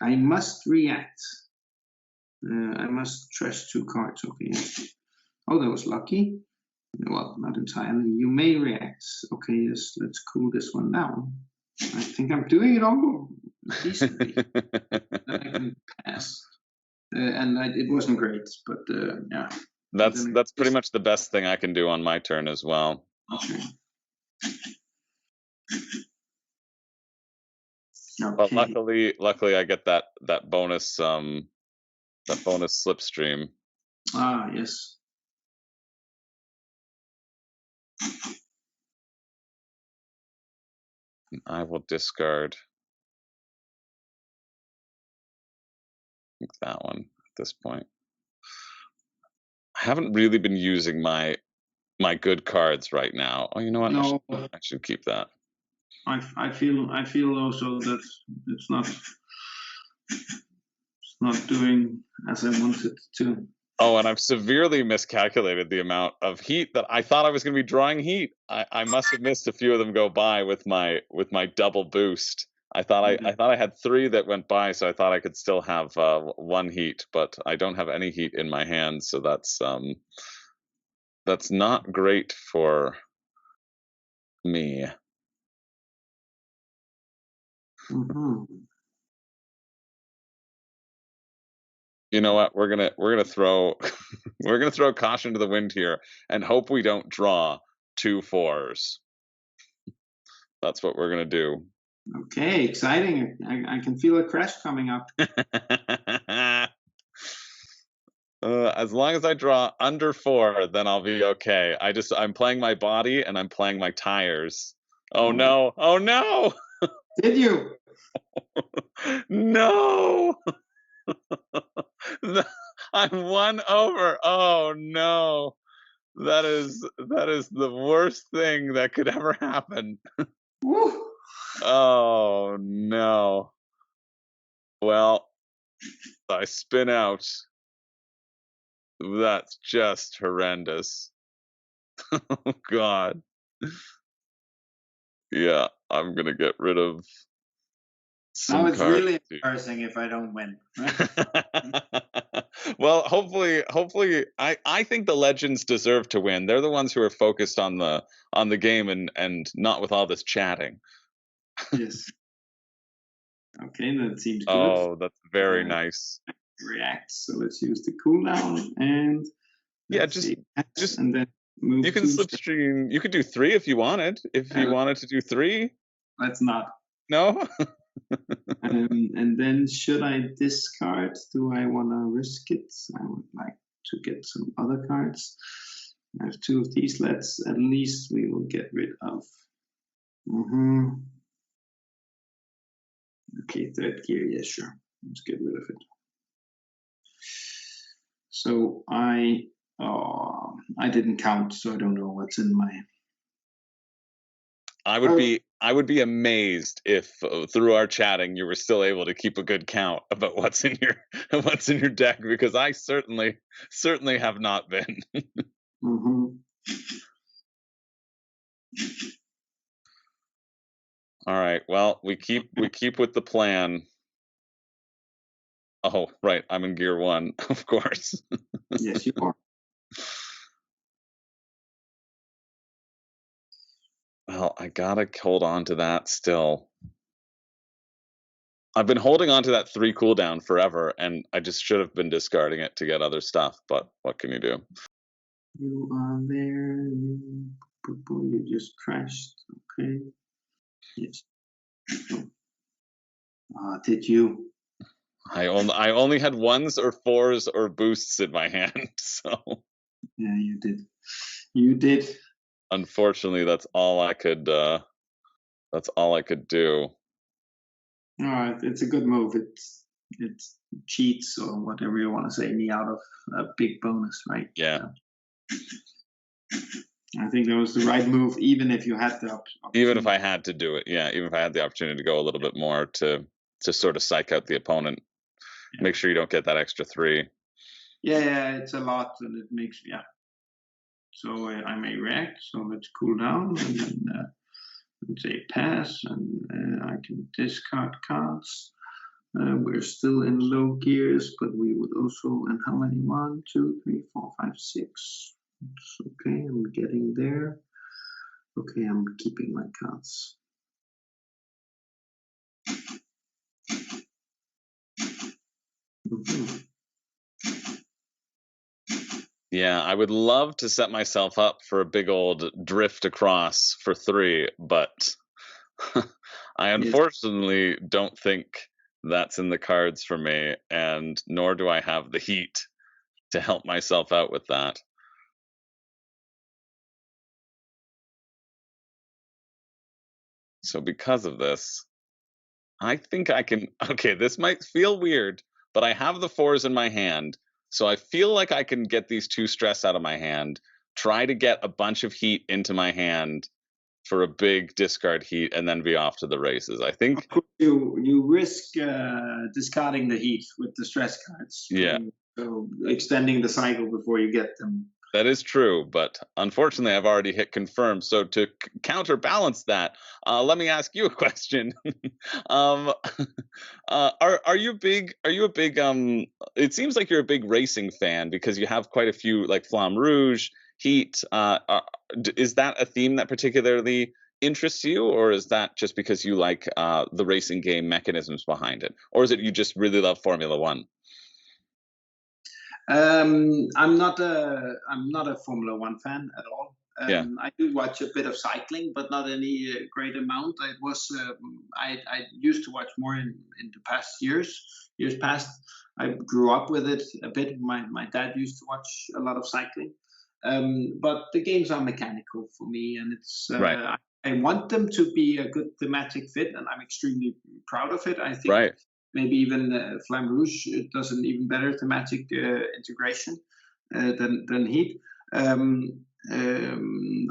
I must react. I must trash 2 cards. Okay. Oh, that was lucky. Well, not entirely. You may react. Okay, yes, let's cool this one down. I think I'm doing it all decently. I can pass. And it wasn't great, but yeah. That's pretty much the best thing I can do on my turn as well. Okay. But luckily I get that bonus slipstream. Ah, yes. I will discard that one at this point. I haven't really been using my good cards right now. Oh, you know what? No, I should keep that. I feel also that it's not doing as I wanted to. Oh, and I've severely miscalculated the amount of heat that I thought I was going to be drawing heat. I must have missed a few of them go by with my double boost. I thought I had 3 that went by, so I thought I could still have 1 heat, but I don't have any heat in my hands, so that's not great for me. Mm-hmm. You know what? We're gonna throw we're gonna throw caution to the wind here and hope we don't draw 2 4s. That's what we're gonna do. Okay, exciting. I can feel a crash coming up. As long as I draw under 4, then I'll be okay. I'm playing my body and I'm playing my tires. Oh no! Oh no! Did you? No! I'm 1 over. Oh no! That is the worst thing that could ever happen. Woo. Oh no. Well, I spin out. That's just horrendous. Oh god. Yeah, I'm gonna get rid of some Now it's cards. really embarrassing if I don't win. Well, hopefully I think the legends deserve to win. They're the ones who are focused on the game and not with all this chatting. Yes. Okay, that seems good. Oh, that's very nice. React. So let's use the cooldown and Yeah, just and then move. You can slipstream. You could do 3 if you wanted. If you wanted to do 3. Let's not. No. And then should I discard? Do I want to risk it? I would like to get some other cards. I have 2 of these. At least we will get rid of. Okay, 3rd gear. Yeah, sure. Let's get rid of it. So I didn't count, so I don't know what's in my. I would be amazed if through our chatting you were still able to keep a good count about what's in your deck, because I certainly have not been. All right. Well, we keep with the plan. Oh, right. I'm in gear 1, of course. Yes, you are. Well, I gotta hold on to that still. I've been holding on to that 3 cooldown forever, and I just should have been discarding it to get other stuff, but what can you do? You are there. You just crashed. Okay. Yes. Did you? I only had 1s or 4s or boosts in my hand, so Yeah, you did. You did. unfortunately that's all I could do. It's a good move. It cheats or whatever you want to say me out of a big bonus, right? Yeah. I think that was the right move, even if you had the opportunity. Even if I had to do it, yeah. Even if I had the opportunity to go a little bit more to sort of psych out the opponent, make sure you don't get that extra 3. Yeah, it's a lot, and it makes So I may react. So let's cool down, and then let's say pass, and I can discard cards. We're still in low gears, but we would also. And how many? 1, 2, 3, 4, 5, 6. It's okay, I'm getting there. Okay, I'm keeping my cards. Yeah, I would love to set myself up for a big old drift across for 3, but I unfortunately don't think that's in the cards for me, and nor do I have the heat to help myself out with that. So because of this, I think I can. Okay, this might feel weird, but I have the 4s in my hand, so I feel like I can get these 2 stress out of my hand, try to get a bunch of heat into my hand for a big discard heat, and then be off to the races. I think you risk discarding the heat with the stress cards. Yeah. So extending the cycle before you get them. That is true, but unfortunately, I've already hit confirm. So to counterbalance that, let me ask you a question. um, are you big? Are you a big? It seems like you're a big racing fan because you have quite a few like Flamme Rouge, Heat. Is that a theme that particularly interests you, or is that just because you like the racing game mechanisms behind it, or is it you just really love Formula One? I'm not a Formula One fan at all. Yeah. I do watch a bit of cycling, but not any great amount. I used to watch more in the past years past. I grew up with it a bit. My dad used to watch a lot of cycling, but the games are mechanical for me, and it's Right. I want them to be a good thematic fit, and I'm extremely proud of it. I think Right. maybe even Flamme Rouge does an even better thematic integration than Heat.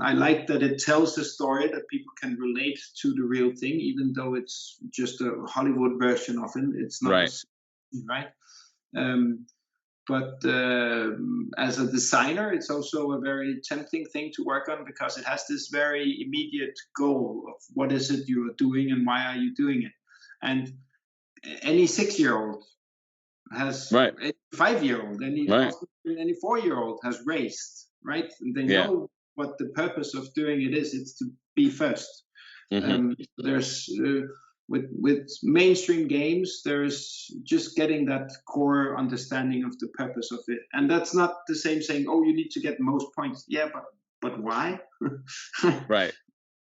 I like that it tells a story that people can relate to the real thing, even though it's just a Hollywood version of it. It's not Right. right. But as a designer, it's also a very tempting thing to work on because it has this very immediate goal of what is it you are doing and why are you doing it. And any 6-year-old has Right. any 5-year-old, any 4-year-old has raced, right? And they know what the purpose of doing it is. It's to be first. There's with mainstream games, there's just getting that core understanding of the purpose of it, and that's not the same saying, "Oh, you need to get most points." Yeah, but why? Right.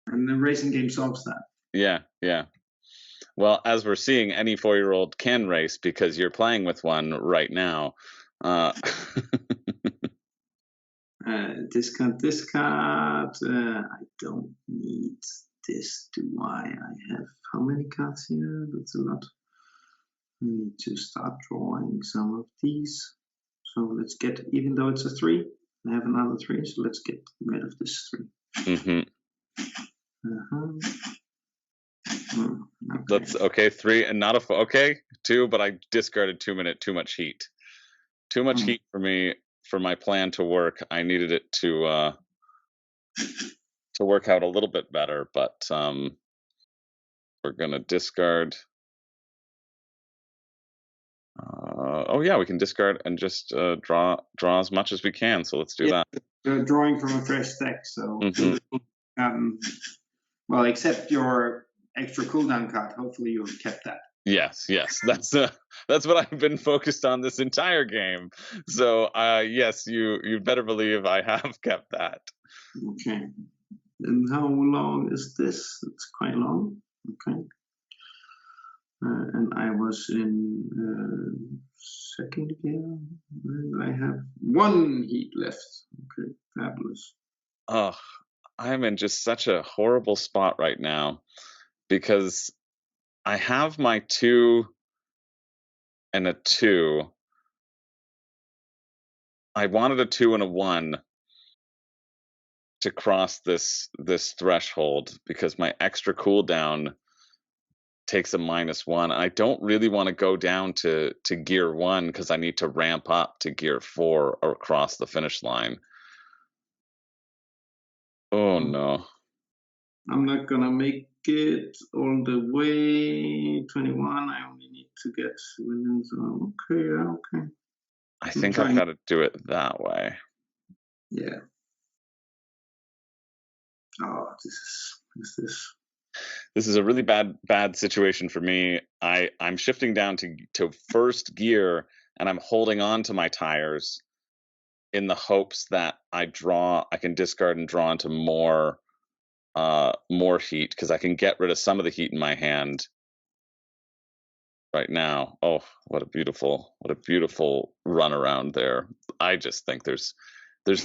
And the racing game solves that. Yeah. Well, as we're seeing, any 4-year-old can race because you're playing with one right now. Discard. I don't need this. Do I have how many cards here? That's a lot. I need to start drawing some of these. So let's get, even though it's a 3, I have another 3, so let's get rid of this 3. Okay. 3 and not a okay 2, but I discarded 2 minute too much heat. Too much heat for me for my plan to work. I needed it to work out a little bit better, but we're gonna discard. Oh yeah, we can discard and just draw as much as we can. So let's do that. Drawing from a fresh deck. So well, except your extra cooldown card. Hopefully you kept that. Yes, that's what I've been focused on this entire game. So, yes, you better believe I have kept that. Okay. And how long is this? It's quite long. Okay. And I was in second gear. And I have one heat left. Okay, fabulous. Oh, I'm in just such a horrible spot right now because I have my 2 and a 2. I wanted a 2 and a 1 to cross this threshold because my extra cooldown takes a -1. I don't really want to go down to gear 1 because I need to ramp up to gear 4 or cross the finish line. Oh no. I'm not gonna make it all the way 21. I only need to get within. So okay, yeah, okay. I think I've got to do it that way. Yeah. Oh, This is a really bad situation for me. I'm shifting down to first gear and I'm holding on to my tires in the hopes that I can discard and draw into more heat because I can get rid of some of the heat in my hand right now. Oh, what a beautiful run around there. I just think there's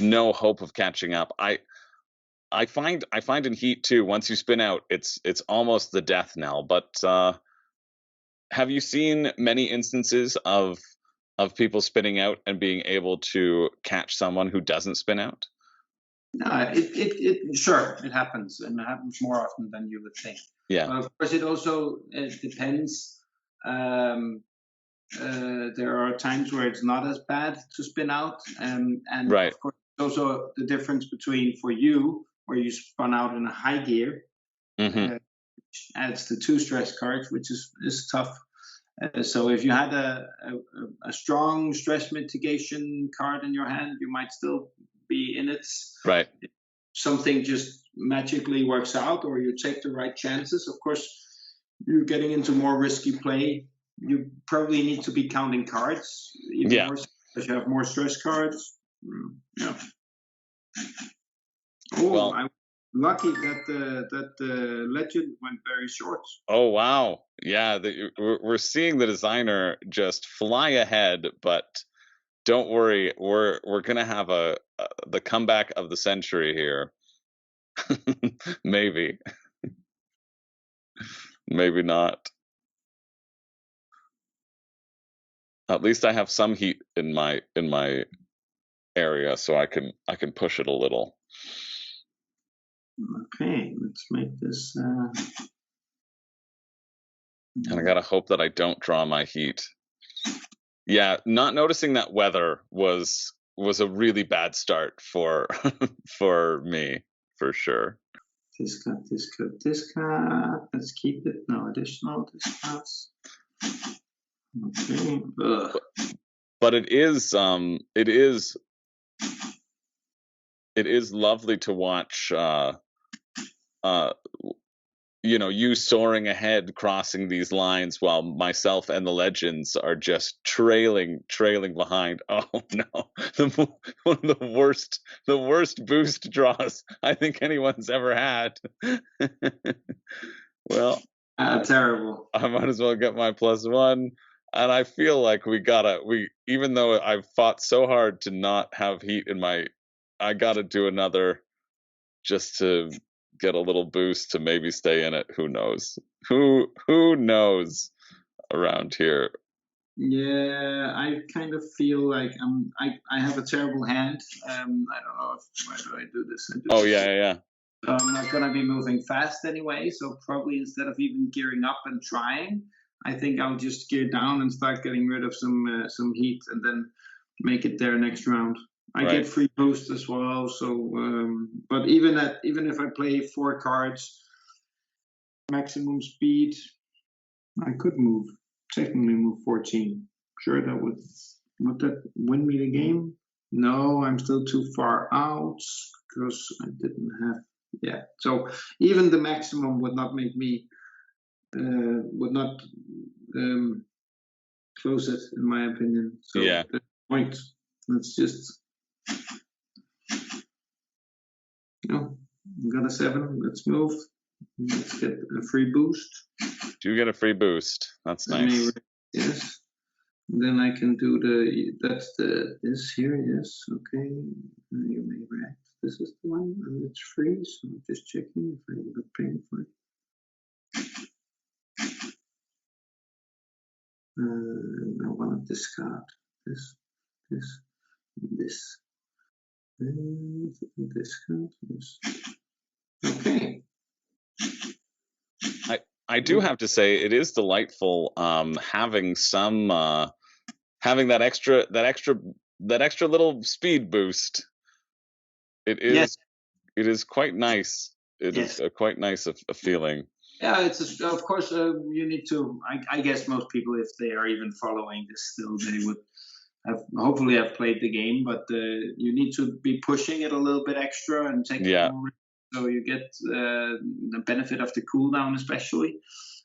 no hope of catching up. I find in heat too, once you spin out, it's almost the death knell. But have you seen many instances of people spinning out and being able to catch someone who doesn't spin out? No, sure, it happens, and it happens more often than you would think. Yeah. Of course, it also depends. There are times where it's not as bad to spin out, and Right. of course, also the difference between for you where you spun out in a high gear, adds the 2 stress cards, which is tough. So if you had a strong stress mitigation card in your hand, you might still be in it. Right. Something just magically works out, or you take the right chances. Of course, you're getting into more risky play. You probably need to be counting cards even more, because you have more stress cards. Yeah. Oh, well, I'm lucky that the legend went very short. Oh wow, yeah. We're seeing the designer just fly ahead, but don't worry, we're gonna have the comeback of the century here. Maybe, maybe not. At least I have some heat in my area, so I can push it a little. Okay, let's make this. And I gotta hope that I don't draw my heat. Yeah, not noticing that weather was a really bad start for for me, for sure. Discard. Let's keep it. No additional discards. Okay. But it is lovely to watch you soaring ahead, crossing these lines while myself and the legends are just trailing behind. Oh no, one of the worst boost draws I think anyone's ever had. Well, terrible. I might as well get my +1. And I feel like even though I've fought so hard to not have heat in I gotta do another just to get a little boost to maybe stay in it. Who knows? Who knows around here? Yeah, I kind of feel like I have a terrible hand. I don't know why do I do this? Yeah. I'm not gonna be moving fast anyway, so probably instead of even gearing up and trying, I think I'll just gear down and start getting rid of some heat, and then make it there next round. I get free boost as well, so but even if I play 4 cards, maximum speed, I could technically move 14. Sure, would that win me the game? No, I'm still too far out because I didn't have. Yeah, so even the maximum would not make me would not close it, in my opinion. So Yeah. the point. Let's just. Got a 7. Let's move. Let's get a free boost. Do get a free boost. That's nice. Yes. Then I can do this here. Yes. Okay. You may react. This is the one, and it's free. So I'm just checking if I end up paying for it. I want to discard this, and discard this. Okay. I do have to say it is delightful having some having that extra little speed boost. It is quite nice. It is quite nice a feeling. Yeah, of course you need to. I guess most people, if they are even following this still, they would hopefully have played the game, but you need to be pushing it a little bit extra and taking more risk, so you get the benefit of the cooldown especially.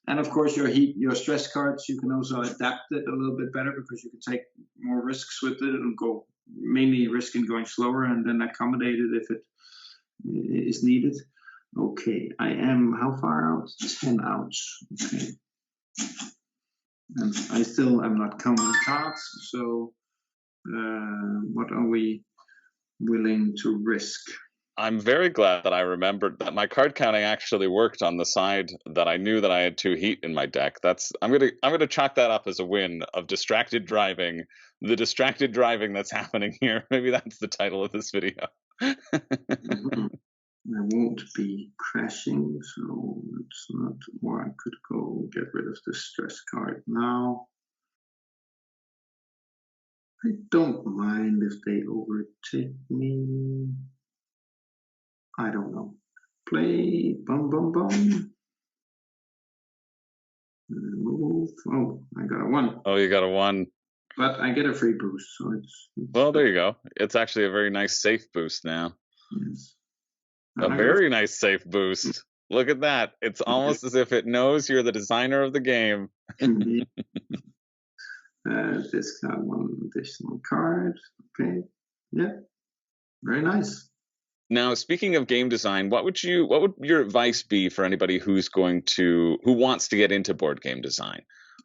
And of course your stress cards, you can also adapt it a little bit better because you can take more risks with it and go mainly risk in going slower and then accommodate it if it is needed. Okay, I am how far out? 10 out. Okay. And I still am not counting cards, so what are we willing to risk? I'm very glad that I remembered that my card counting actually worked on the side that I knew that I had 2 heat in my deck. I'm gonna chalk that up as a win of distracted driving. The distracted driving that's happening here. Maybe that's the title of this video. I won't be crashing, so it's not. Or I could go get rid of the stress card now. I don't mind if they overtake me. I don't know. Play, bum, bum, bum. Move. Oh, I got a 1. Oh, you got a 1. But I get a free boost, so it's well, there you go. It's actually a very nice safe boost now. Yes. A very nice safe boost. Look at that. It's almost as if it knows you're the designer of the game. Discard 1 additional card. Okay. Yeah. Very nice. Now, speaking of game design, what would your advice be for anybody who wants to get into board game design?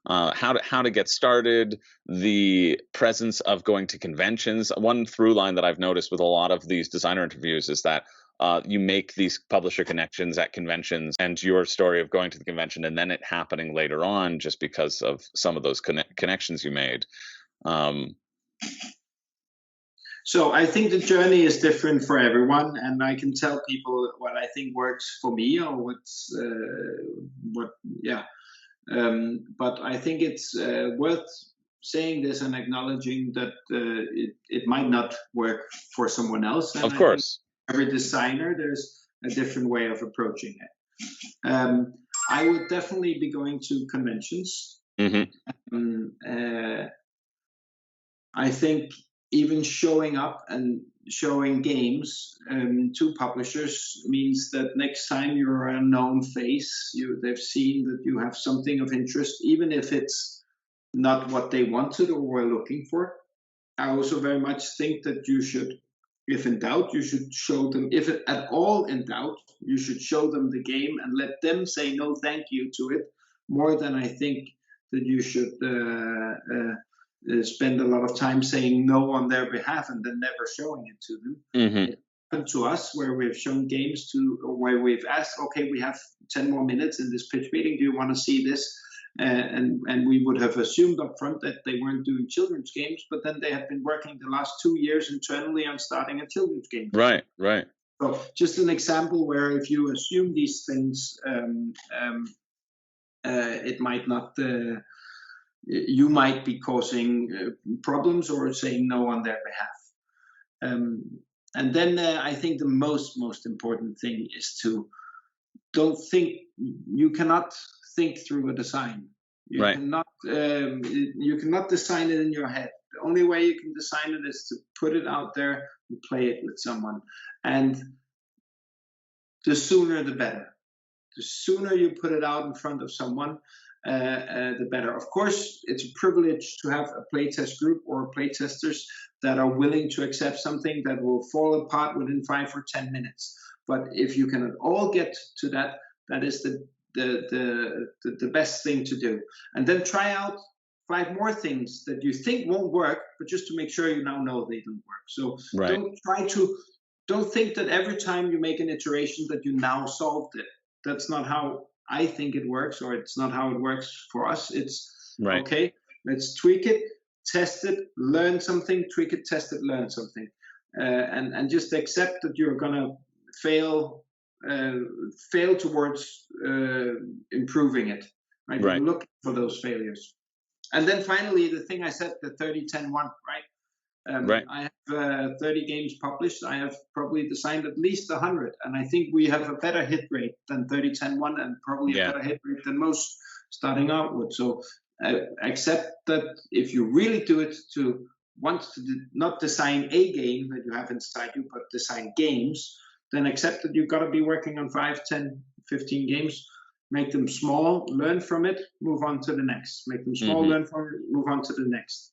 How to get started, the presence of going to conventions. One through line that I've noticed with a lot of these designer interviews is that you make these publisher connections at conventions, and your story of going to the convention and then it happening later on just because of some of those connections you made. So I think the journey is different for everyone, and I can tell people what I think works for me or but I think it's worth saying this and acknowledging that it might not work for someone else. And of course, every designer, there's a different way of approaching it. I would definitely be going to conventions. I think even showing up and showing games to publishers means that next time you're a known face, they've seen that you have something of interest, even if it's not what they wanted or were looking for. I also very much think that you should, if in doubt, you should show them, if at all in doubt, you should show them the game and let them say no thank you to it, more than I think that you should spend a lot of time saying no on their behalf and then never showing it to them. It happened to us where we've shown games where we've asked, okay, we have 10 more minutes in this pitch meeting, do you want to see this? And we would have assumed up front that they weren't doing children's games, but then they had been working the last 2 years internally on starting a children's game. Right. So just an example where if you assume these things, it might not... you might be causing problems or saying no on their behalf. And then I think the most important thing is to you cannot think through a design. You cannot design it in your head. The only way you can design it is to put it out there and play it with someone. And the sooner the better. The sooner you put it out in front of someone, the better. Of course, it's a privilege to have a playtest group or playtesters that are willing to accept something that will fall apart within 5 or 10 minutes. But if you can all get to that, that is the best thing to do. And then try out 5 more things that you think won't work, but just to make sure you now know they don't work. So don't think that every time you make an iteration that you now solved it. That's not how I think it works, or it's not how it works for us. It's okay, let's tweak it, test it, learn something, tweak it, test it, learn something. And just accept that you're gonna fail towards improving it. Right? Look for those failures. And then finally, the thing I said, the 30-10-1, right? I have 30 games published. I have probably designed at least 100, and I think we have a better hit rate than 30-10-1, and probably a better hit rate than most starting out with. So accept that if you really do it to want to not design a game that you have inside you, but design games, then accept that you've got to be working on 5, 10, 15 games. Make them small, learn from it, move on to the next. Make them small, learn from it, move on to the next.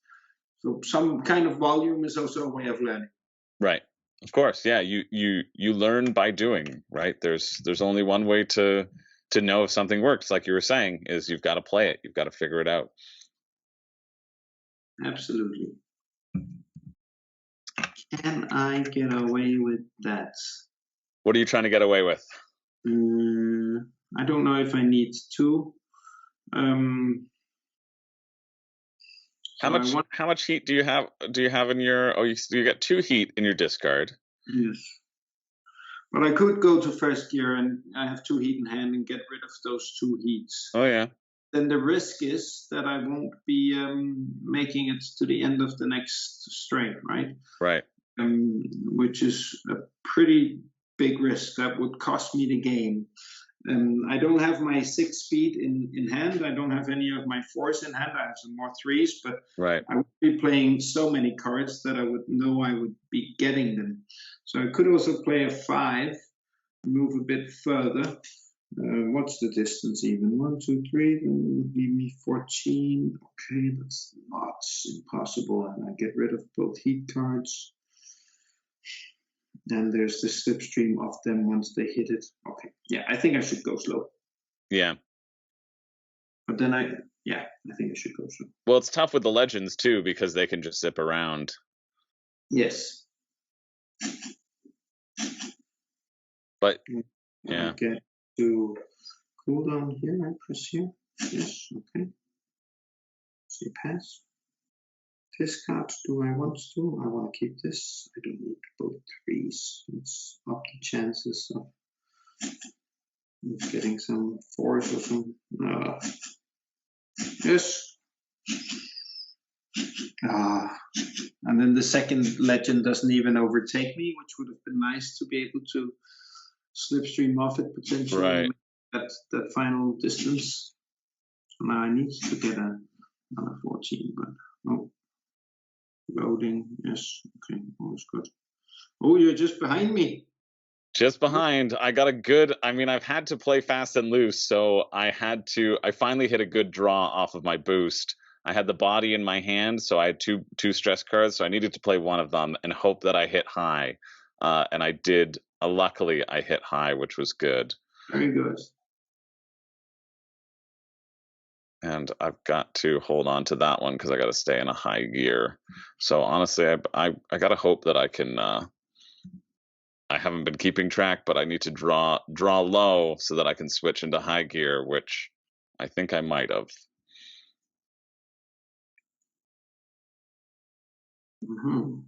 So some kind of volume is also a way of learning. Right. Of course. Yeah. You learn by doing, right? There's only one way to know if something works, like you were saying, is you've got to play it. You've got to figure it out. Absolutely. Can I get away with that? What are you trying to get away with? I don't know if I need to. How much heat do you have? Do you have in your? Oh, you got 2 heat in your discard. Yes. But I could go to first gear, and I have 2 heat in hand and get rid of those 2 heats. Oh yeah. Then the risk is that I won't be making it to the end of the next strain, right? Right. Which is a pretty big risk. That would cost me the game. I don't have my 6 speed in hand. I don't have any of my 4s in hand. I have some more 3s, but I would be playing so many cards that I would know I would be getting them. So I could also play a 5, move a bit further. What's the distance even? 1, 2, 3, then it would give me 14. Okay, that's not impossible. And I get rid of both heat cards. And there's the slipstream of them once they hit it. Okay, yeah, I think I should go slow. Yeah. But then I think I should go slow. Well, it's tough with the legends too, because they can just zip around. Yes. But yeah. I get to cool down here. I press here. Yes. Okay. Say pass. This card, do I want to? I want to keep this. I don't need both 3s. Let's up the chances of getting some 4s or some. Yes. And then the second legend doesn't even overtake me, which would have been nice to be able to slipstream off it potentially. Right. That final distance. So now I need to get another 14, but no. Loading, yes, okay, always good. Oh, you're just behind me. Just behind. I got a good, I've had to play fast and loose, so I finally hit a good draw off of my boost. I had the body in my hand, so I had two stress cards, so I needed to play one of them and hope that I hit high. And I did. Luckily, I hit high, which was good. Very good. And I've got to hold on to that one because I got to stay in a high gear. So honestly, I got to hope that I can. I haven't been keeping track, but I need to draw low so that I can switch into high gear, which I think I might have. Mm-hmm.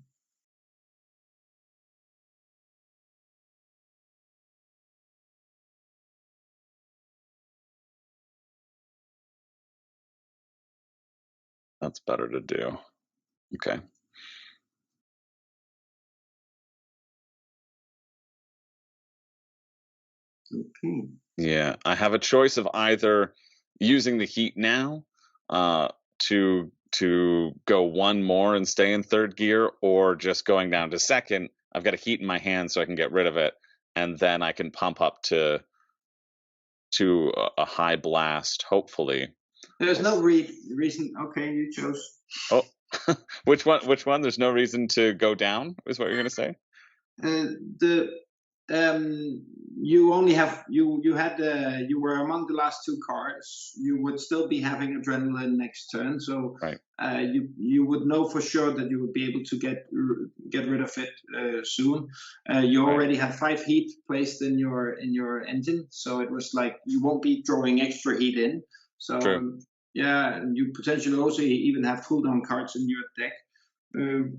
That's better to do. Okay. Okay. Yeah, I have a choice of either using the heat now to go one more and stay in third gear, or just going down to second. I've got a heat in my hand, so I can get rid of it, and then I can pump up to a high blast, hopefully. There's no reason. Okay, you chose. Oh, which one? Which one? There's no reason to go down. Is what you're going to say? You only have you had you were among the last two cards. You would still be having adrenaline next turn, so right. You would know for sure that you would be able to get rid of it soon. You already had 5 heat placed in your engine, so it was like you won't be drawing extra heat in. So yeah, and you potentially also even have cooldown cards in your deck.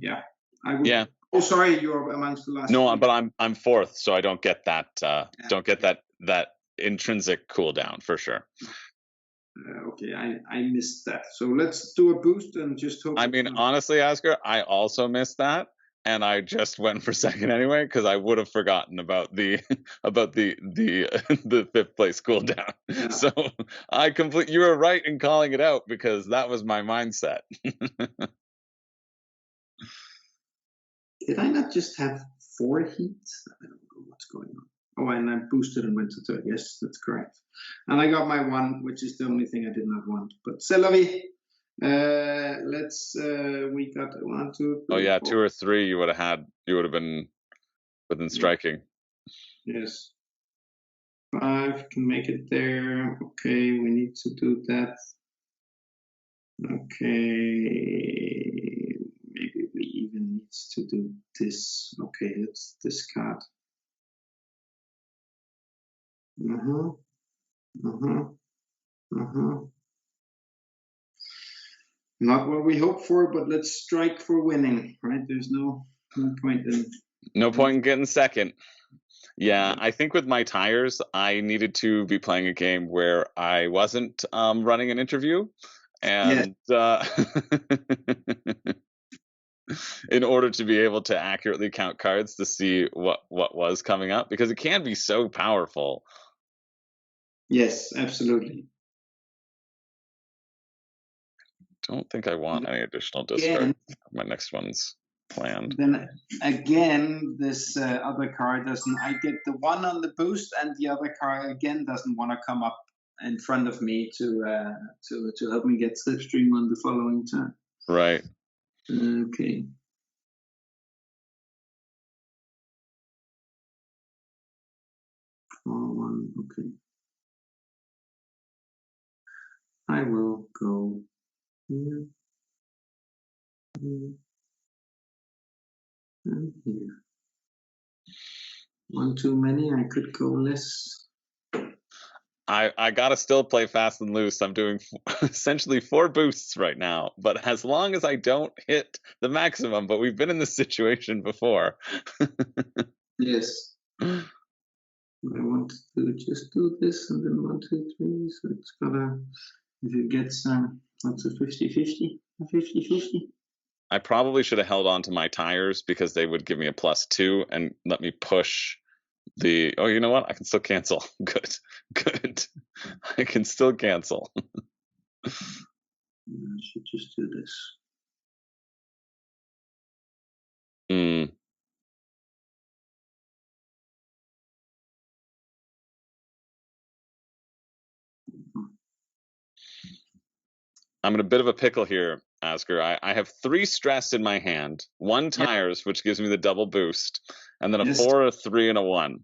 Yeah, I would. Yeah. Oh, sorry, you're amongst the last. No, but I'm 4th, so I don't get that. Don't get that intrinsic cooldown for sure. Okay, I missed that. So let's do a boost and just hope. I mean, honestly, Asger, I also missed that, and I just went for 2nd anyway because I would have forgotten about the the 5th place cooldown. Yeah. So you were right in calling it out because that was my mindset. Did I not just have 4 heats? I don't know what's going on. Oh, and I boosted and went to 3rd. Yes, that's correct. And I got my 1, which is the only thing I did not want. But c'est la vie. Let's. We got 1, 2, 3. Oh yeah, 4. 2 or 3. You would have been within striking. Yes. 5 can make it there. Okay, we need to do that. Okay. Maybe we even need to do this. Okay, let's discard. Not what we hope for, but let's strike for winning, right? There's no point in. No point in getting 2nd. Yeah, I think with my tires, I needed to be playing a game where I wasn't running an interview, and in order to be able to accurately count cards to see what was coming up, because it can be so powerful. Yes, absolutely. Don't think I want any additional discard. My next one's planned. Then again, this other card doesn't. I get the 1 on the boost, and the other card again doesn't want to come up in front of me to help me get slipstream on the following turn. Right. Okay. Okay. I will go here, here, and here. 1 too many. I could go less. I gotta still play fast and loose. I'm doing essentially 4 boosts right now, but as long as I don't hit the maximum, but we've been in this situation before. Yes. I want to just do this and then 1, 2, 3. So it's gotta, if it gets, what's a 50-50? A 50-50? I probably should have held on to my tires because they would give me a +2 and let me push the. Oh, you know what? I can still cancel. Good. I can still cancel. I should just do this. I'm in a bit of a pickle here, Asger. I have 3 stress in my hand, 1 tires, which gives me the double boost, and then a 4, a 3, and a 1.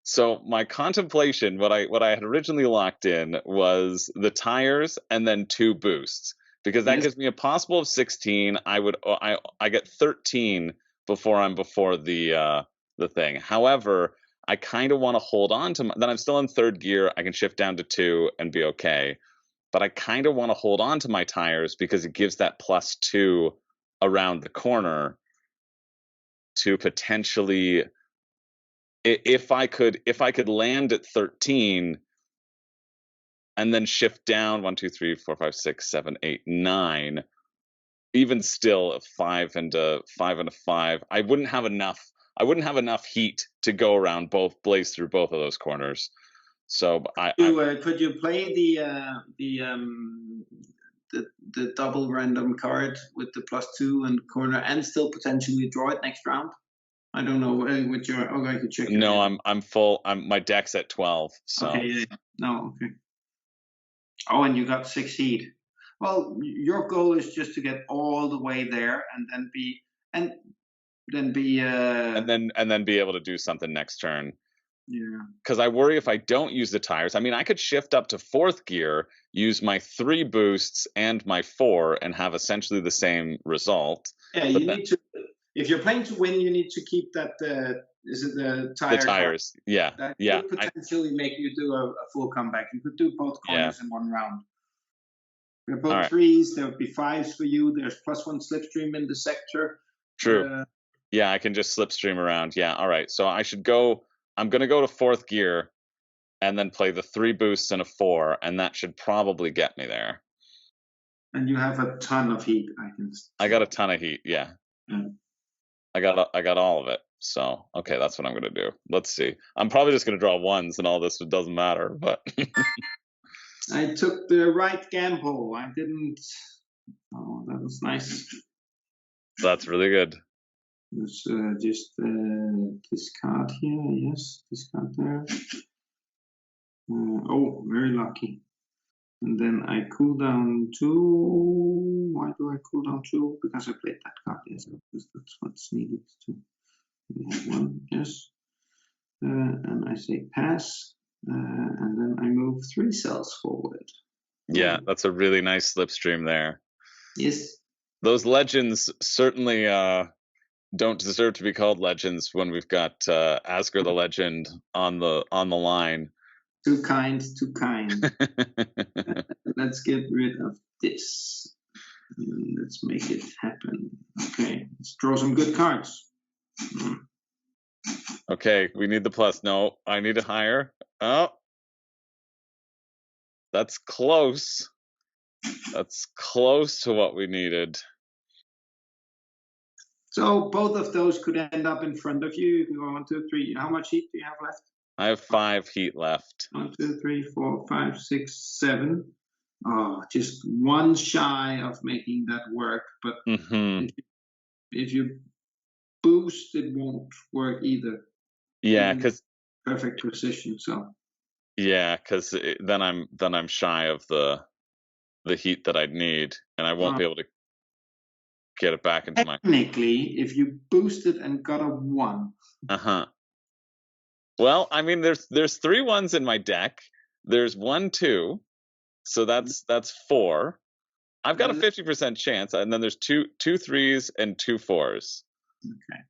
So my contemplation, what I had originally locked in, was the tires and then 2 boosts, because that gives me a possible of 16. I get 13 before I'm before the thing. However, I kind of want to hold on to then I'm still in 3rd gear. I can shift down to 2 and be okay. But I kind of want to hold on to my tires because it gives that +2 around the corner to potentially, if I could land at 13 and then shift down 1, 2, 3, 4, 5, 6, 7, 8, 9, even still a 5 and a 5, I wouldn't have enough heat to go around blaze through both of those corners. So could you play the double random card with the +2 and corner and still potentially draw it next round? I don't know what your. Oh, I could check. No, I'm full. My deck's at 12. So. Okay. Yeah. No. Okay. Oh, and you got 6 heat. Well, your goal is just to get all the way there and then be and then be and then be able to do something next turn. yeah. Because I worry if I don't use the tires. I mean, I could shift up to fourth gear, use my 3 boosts and my 4, and have essentially the same result. Yeah, you need to. If you're playing to win, you need to keep that. Is it the tire? The tires, yeah, that yeah, could potentially make you do a full comeback. You could do both corners in one round. They're both right. 3s. There would be 5s for you. There's +1 slipstream in the sector. True. Yeah, I can just slipstream around. Yeah, all right. So I should go. I'm going to go to fourth gear and then play the 3 boosts and a 4, and that should probably get me there. And you have a ton of heat. I got a ton of heat. Yeah. I got all of it. So okay, that's what I'm going to do. Let's see. I'm probably just going to draw 1s, and all this doesn't matter. But I took the right gamble. I didn't. Oh, that was nice. That's really good. Let's just discard here. Yes, discard there. Oh, very lucky. And then I cool down 2. Why do I cool down 2? Because I played that card. Yes, because that's what's needed to. We have 1. Yes. And I say pass. And then I move 3 cells forward. Yeah, that's a really nice slipstream there. Yes. Those legends certainly don't deserve to be called legends when we've got Asger the Legend on the line. Too kind, too kind. Let's get rid of this. Let's make it happen. Okay, let's draw some good cards. Okay, we need the plus. No, I need a higher. Oh, that's close. That's close to what we needed. So both of those could end up in front of you. You can go 1, 2, 3. How much heat do you have left? I have 5 heat left. 1, 2, 3, 4, 5, 6, 7. Oh, just one shy of making that work. But if you boost, it won't work either. Yeah, because perfect position. So yeah, because then I'm shy of the heat that I'd need, and I won't be able to get it back into my. Technically, if you boosted and got a 1. Well, I mean, there's 3 1s in my deck. There's 1 2, so that's 4. I've got a 50% chance, and then there's two 3s and 2 4s. Okay.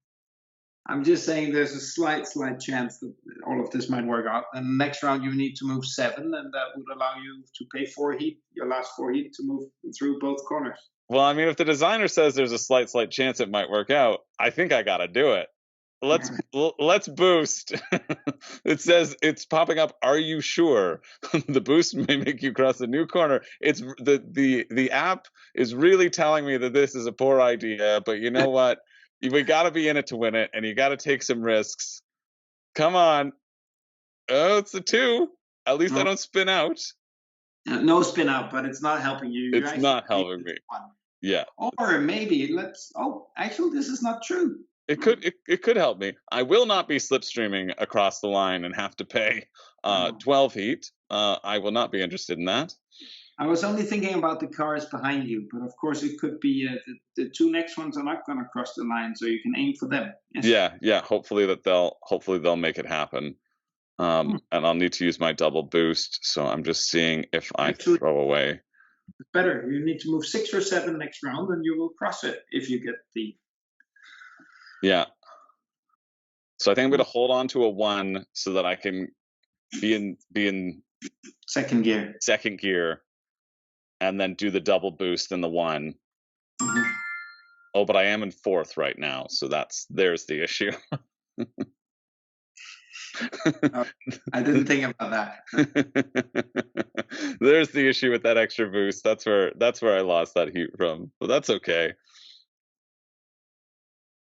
I'm just saying there's a slight chance that all of this might work out. And next round you need to move 7, and that would allow you to pay 4 heat, your last 4 heat, to move through both corners. Well, I mean, if the designer says there's a slight chance it might work out, I think I got to do it. Let's boost. It says it's popping up. Are you sure? The boost may make you cross a new corner. It's the app is really telling me that this is a poor idea. But you know what? We got to be in it to win it, and you got to take some risks. Come on. Oh, it's a 2. At least I don't spin out. No spin out, but it's not helping you. It's not helping me. Yeah. Or maybe actually, this is not true. It could help me. I will not be slipstreaming across the line and have to pay 12 heat. I will not be interested in that. I was only thinking about the cars behind you, but of course it could be the 2 next ones are not going to cross the line, so you can aim for them. Yes. Yeah. Hopefully they'll make it happen. And I'll need to use my double boost. So I'm just seeing if I throw away. Better. You need to move 6 or 7 next round, and you will cross it if you get the. Yeah. So I think I'm going to hold on to a 1 so that I can be in second gear, and then do the double boost in the 1. Oh, but I am in 4th right now, so there's the issue. I didn't think about that. There's the issue with that extra boost. That's where I lost that heat from. But that's okay.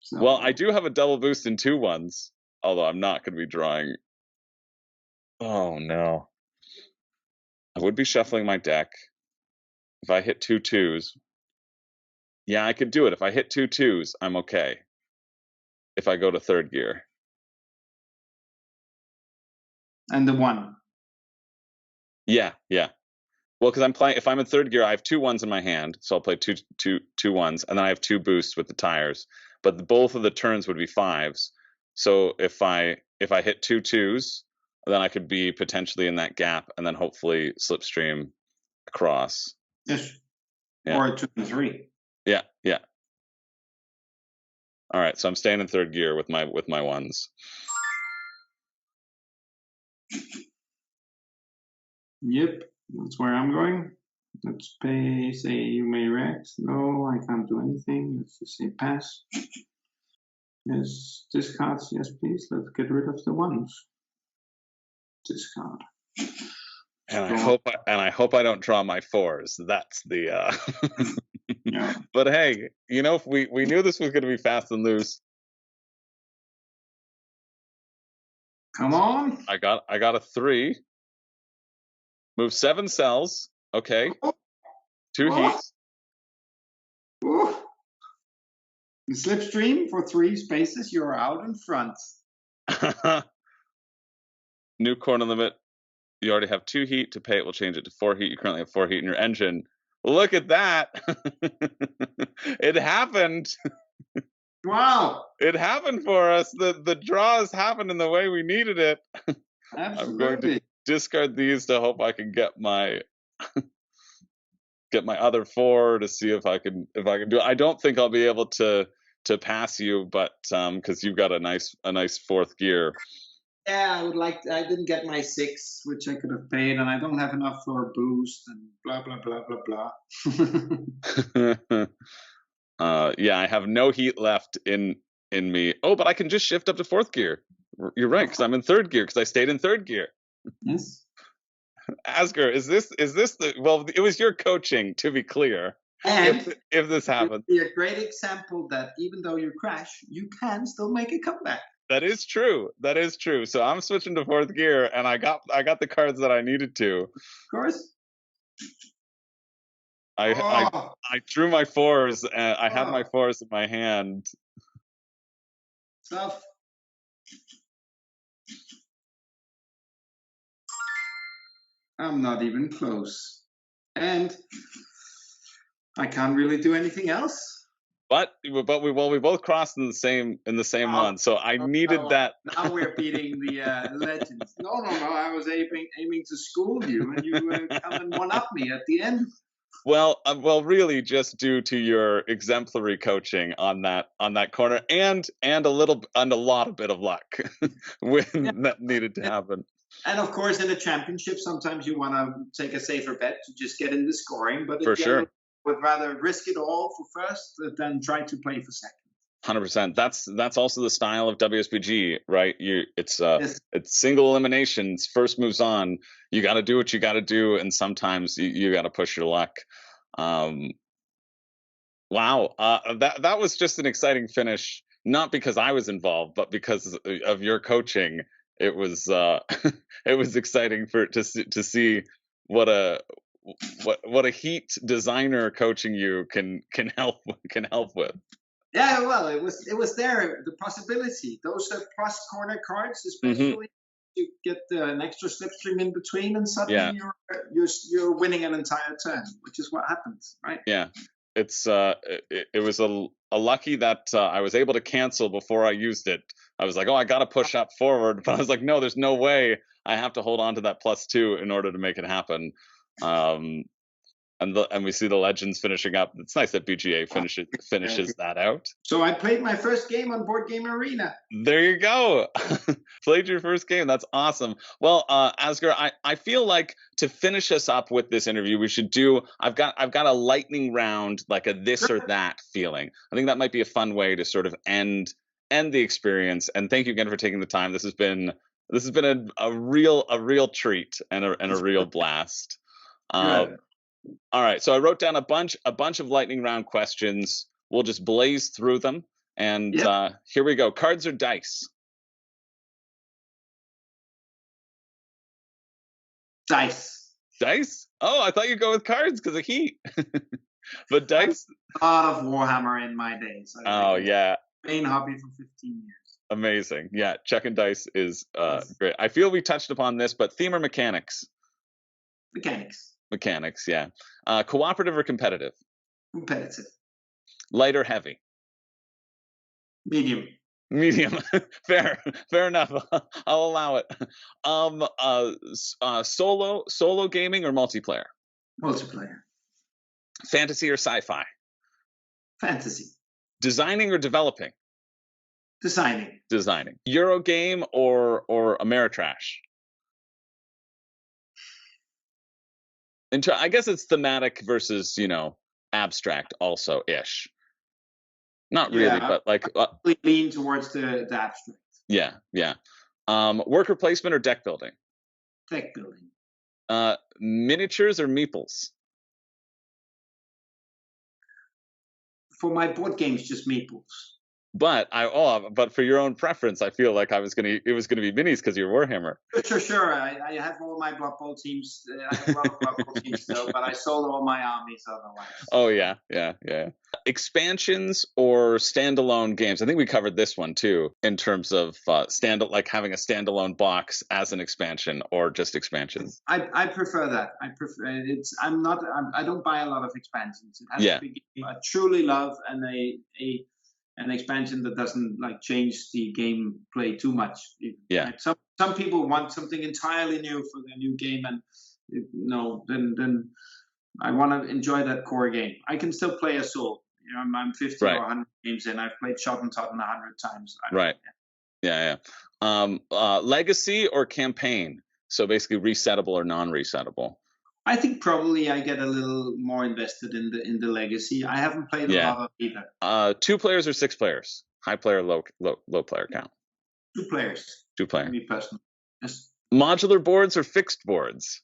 So, well, I do have a double boost in 2 1s, although I'm not going to be drawing. Oh no. I would be shuffling my deck. If I hit 2 2s. Yeah, I could do it. If I hit 2 2s, I'm okay. If I go to 3rd gear. And the 1. Yeah. Well, because I'm playing. If I'm in third gear, I have 2 ones in my hand, so I'll play two ones, and then I have 2 boosts with the tires. But both of the turns would be 5s. So if I hit 2 2s, then I could be potentially in that gap, and then hopefully slipstream across. Yes. Yeah. Or 2 and 3. Yeah. Yeah. All right. So I'm staying in third gear with my ones. Yep, that's where I'm going. Let's say you may react. No, I can't do anything. Let's just say pass. Yes, discards. Yes, please. Let's get rid of the ones. Discard. And I hope I don't draw my 4s. That's the. Yeah. But hey, if we knew this was going to be fast and loose. Come on. I got a 3. Move 7 cells. Okay. 2 heats. Oh. The slipstream for 3 spaces. You're out in front. New corner limit. You already have 2 heat. To pay it, we'll change it to 4 heat. You currently have 4 heat in your engine. Look at that. It happened. Wow. It happened for us. The draws happened in the way we needed it. Absolutely. I'm going to discard these to hope I can get my other 4 to see if I can do it. I don't think I'll be able to pass you, but because you've got a nice 4th gear. Yeah, I didn't get my 6, which I could have paid, and I don't have enough for a boost, and blah blah blah blah blah. Yeah, I have no heat left in me. Oh, but I can just shift up to 4th gear. You're right, because I'm in 3rd gear because I stayed in 3rd gear. Yes. Asger, is this the? Well, it was your coaching, to be clear. And if this happens, it would be a great example that even though you crash, you can still make a comeback. That is true. So I'm switching to 4th gear, and I got the cards that I needed to. Of course. I drew my 4s, and I had my 4s in my hand. Stuff. I'm not even close, and I can't really do anything else. But we both crossed in the same one, so I needed that. Now we're beating the legends. No, I was aiming to school you, and you come and one up me at the end. Well, really, just due to your exemplary coaching on that corner, and a lot of bit of luck when that needed to happen. And of course, in a championship, sometimes you want to take a safer bet to just get in the scoring, but for sure, would rather risk it all for first than try to play for second. 100%. That's also the style of WSBG, right? It's single eliminations, first moves on. You got to do what you got to do, and sometimes you got to push your luck. Wow, that was just an exciting finish. Not because I was involved, but because of your coaching. It was it was exciting to see what a heat designer coaching you can help with. Yeah, well, it was there, the possibility. Those cross corner cards, especially, you get an extra slipstream in between, and suddenly you're winning an entire turn, which is what happens, right? Yeah, it's it was a lucky that I was able to cancel before I used it. I was like, oh, I got to push up forward, but I was like, no, there's no way. I have to hold on to that +2 in order to make it happen. And we see the legends finishing up. It's nice that BGA finishes that out. So I played my first game on Board Game Arena. There you go. Played your first game. That's awesome. Well, Asger, I feel like to finish us up with this interview, we should do. I've got a lightning round, like a this or that feeling. I think that might be a fun way to sort of end the experience. And thank you again for taking the time. This has been a real treat and a real blast. All right, so I wrote down a bunch of lightning round questions. We'll just blaze through them, and here we go. Cards or dice? Dice. Dice? Oh, I thought you'd go with cards because of heat. But dice? A lot of Warhammer in my days. Yeah. Main hobby for 15 years. Amazing. Yeah, checking dice is great. I feel we touched upon this, but theme or mechanics? Mechanics. Mechanics, yeah. Cooperative or competitive? Competitive. Light or heavy? Medium. Medium. Fair enough. I'll allow it. Solo gaming or multiplayer? Multiplayer. Fantasy or sci-fi? Fantasy. Designing or developing? Designing. Designing. Eurogame or Ameritrash? I guess it's thematic versus, abstract also ish. Not really, but like lean towards the abstract. Yeah. Worker placement or deck building? Deck building. Miniatures or meeples? For my board games, just meeples. But but for your own preference, I feel like it was gonna be minis because you're Warhammer. Sure. I have all my Blood Bowl teams. I have a lot of Blood Bowl teams still, but I sold all my armies otherwise. Oh yeah. Expansions or standalone games? I think we covered this one too in terms of like having a standalone box as an expansion or just expansions. I prefer that. I don't buy a lot of expansions. It has to be a game I truly love and an expansion that doesn't like change the gameplay too much. Yeah. Right? Some people want something entirely new for their new game, and then I want to enjoy that core game. I can still play a Soul. I'm 50 or 100 games in. I've played Shot and Totten 100 times. Right. Yeah. Legacy or campaign? So basically resettable or non-resettable? I think probably I get a little more invested in the legacy. I haven't played a lot of either. 2 players or 6 players? High player, low player count? 2 players. 2 players. Me personally. Yes. Modular boards or fixed boards?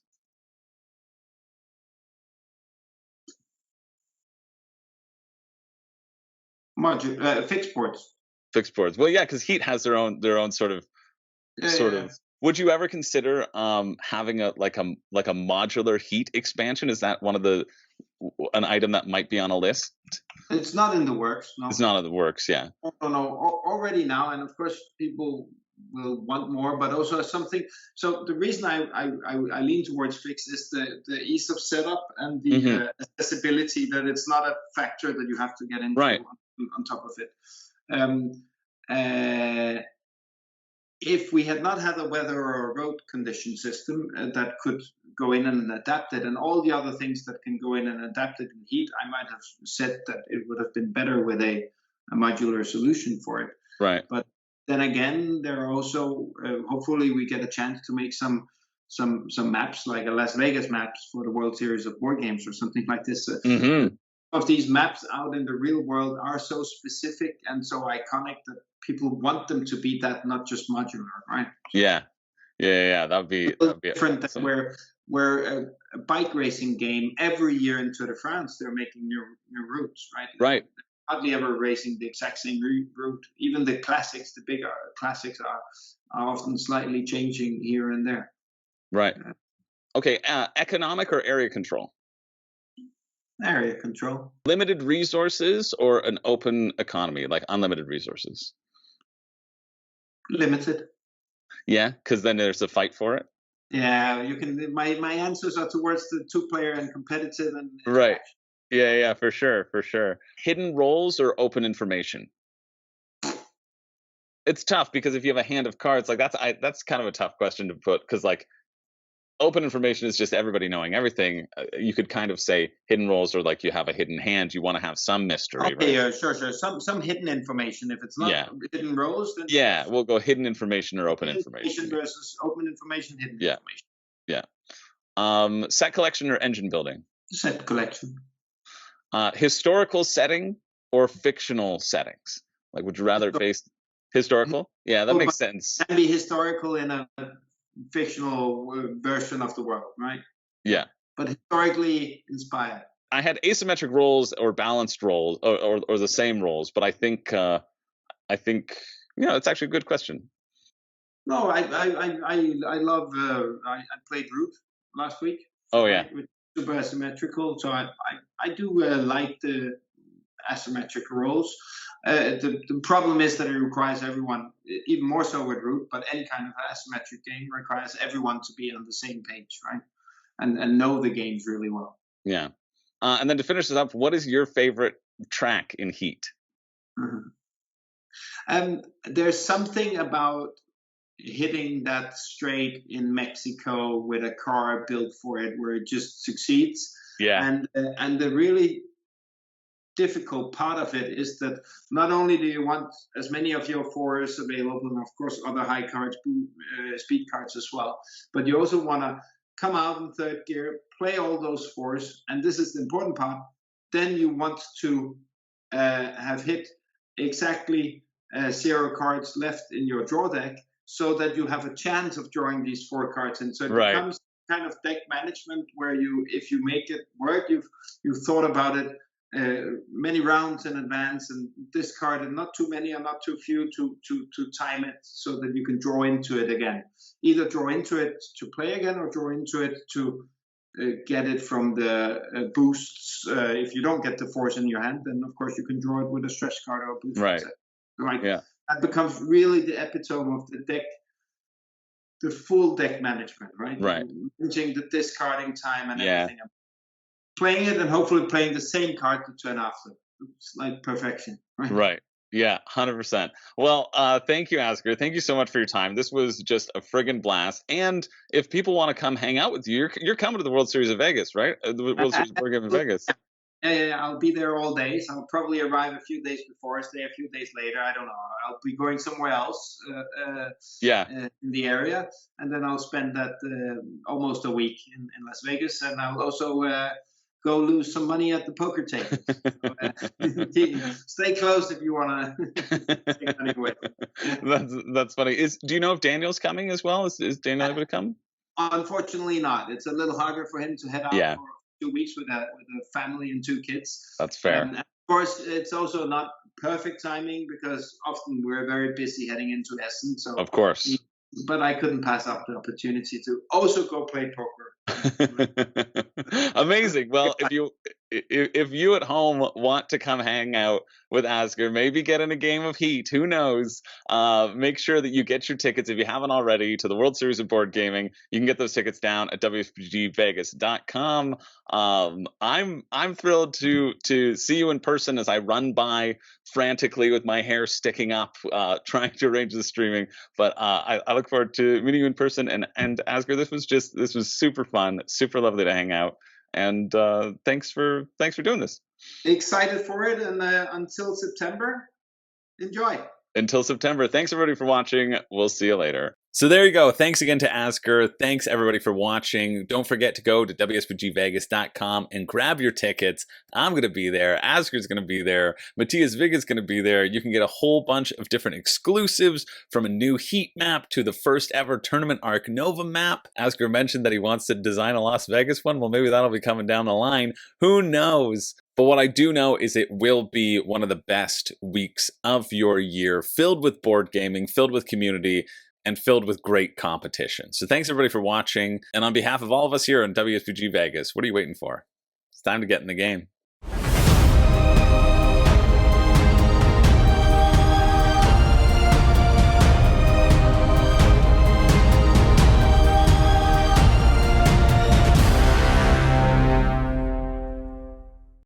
Fixed boards. Fixed boards. Well, yeah, because Heat has their own sort of. Would you ever consider having a modular Heat expansion? Is that an item that might be on a list? It's not in the works. No. It's not in the works. Yeah. Oh, no, already now, and of course people will want more, but also something. So the reason I lean towards fixed is the ease of setup and the accessibility. That it's not a factor that you have to get into on top of it. If we had not had a weather or a road condition system that could go in and adapt it, and all the other things that can go in and adapt it in Heat, I might have said that it would have been better with a modular solution for it. Right. But then again, there are also hopefully we get a chance to make some maps, like a Las Vegas maps for the World Series of Board Games or something like this. Of these maps out in the real world are so specific and so iconic that people want them to be that, not just modular, right? Yeah. That'd be different. Awesome. Where a bike racing game every year in Tour de France, they're making new routes, right? Right. Hardly ever racing the exact same route. Even the classics, the bigger classics, are often slightly changing here and there. Right. Okay. Economic or area control? Area control. Limited resources or an open economy, like unlimited resources? Limited. Yeah, because then there's a fight for it. Yeah, you can. My answers are towards the 2-player and competitive and right. Yeah, for sure. Hidden roles or open information? It's tough because if you have a hand of cards, like that's kind of a tough question to put, because like open information is just everybody knowing everything. You could kind of say hidden roles, or like you have a hidden hand. You want to have some mystery, okay, right? Sure. Some hidden information. If it's not hidden roles, then we'll go hidden information or open information versus open information, hidden information. Yeah. Set collection or engine building? Set collection. Historical setting or fictional settings? Like, would you rather base historical? Yeah, that makes sense. Can be historical in a fictional version of the world, right? Yeah. But historically inspired. I had asymmetric roles or balanced roles or the same roles, but I think it's actually a good question. No, I love. I played Root last week. Oh yeah. With super asymmetrical, so I do like the asymmetric roles. The problem is that it requires everyone, even more so with Root, but any kind of asymmetric game requires everyone to be on the same page, right? and know the games really well. Yeah. And then to finish this up, what is your favorite track in Heat? There's something about hitting that straight in Mexico with a car built for it where it just succeeds. Yeah. And the really difficult part of it is that not only do you want as many of your fours available, and of course other high cards, speed cards as well, but you also want to come out in third gear, play all those fours, and this is the important part. Then you want to have hit exactly 0 cards left in your draw deck, so that you have a chance of drawing these 4 cards. And so it becomes kind of deck management where if you make it work, you've thought about it many rounds in advance and discarded not too many or not too few to time it so that you can draw into it again. Either draw into it to play again or draw into it to get it from the boosts. If you don't get the force in your hand, then of course you can draw it with a stretch card or a boost. Right. Yeah. That becomes really the epitome of the deck, the full deck management, right? Managing the discarding time and everything. Playing it and hopefully playing the same card to turn after. It's like perfection, right? Right. Yeah, 100%. Well, thank you, Asger. Thank you so much for your time. This was just a friggin' blast. And if people want to come hang out with you, you're coming to the World Series of Vegas, right? The World Series of Board Game in Vegas. Yeah, I'll be there all day. So I'll probably arrive a few days before, stay a few days later. I don't know. I'll be going somewhere else in the area. And then I'll spend that almost a week in Las Vegas. And I'll also go lose some money at the poker table. So, stay close if you want to take money away. That's funny. Do you know if Daniel's coming as well? Is Daniel able to come? Unfortunately not. It's a little harder for him to head out for 2 weeks with a family and 2 kids. That's fair. And of course, it's also not perfect timing because often we're very busy heading into Essen. So of course. But I couldn't pass up the opportunity to also go play poker. Amazing. Well, if you at home want to come hang out with Asger, maybe get in a game of Heat, who knows? Make sure that you get your tickets if you haven't already to the World Series of Board Gaming. You can get those tickets down at WSBGvegas.com. I'm thrilled to see you in person as I run by frantically with my hair sticking up, trying to arrange the streaming. But I look forward to meeting you in person. And Asger, this was super fun, super lovely to hang out. And thanks for doing this. Excited for it, and until September, enjoy. Until September. Thanks everybody for watching. We'll see you later. So there you go. Thanks again to Asger. Thanks everybody for watching. Don't forget to go to WSBGvegas.com and grab your tickets. I'm going to be there. Asger's going to be there. Matthias Vig is going to be there. You can get a whole bunch of different exclusives, from a new Heat map to the first ever Tournament Arc Nova map. Asger mentioned that he wants to design a Las Vegas one. Well, maybe that'll be coming down the line. Who knows? But what I do know is it will be one of the best weeks of your year, filled with board gaming, filled with community, and filled with great competition. So thanks everybody for watching. And on behalf of all of us here on WSBG Vegas, what are you waiting for? It's time to get in the game.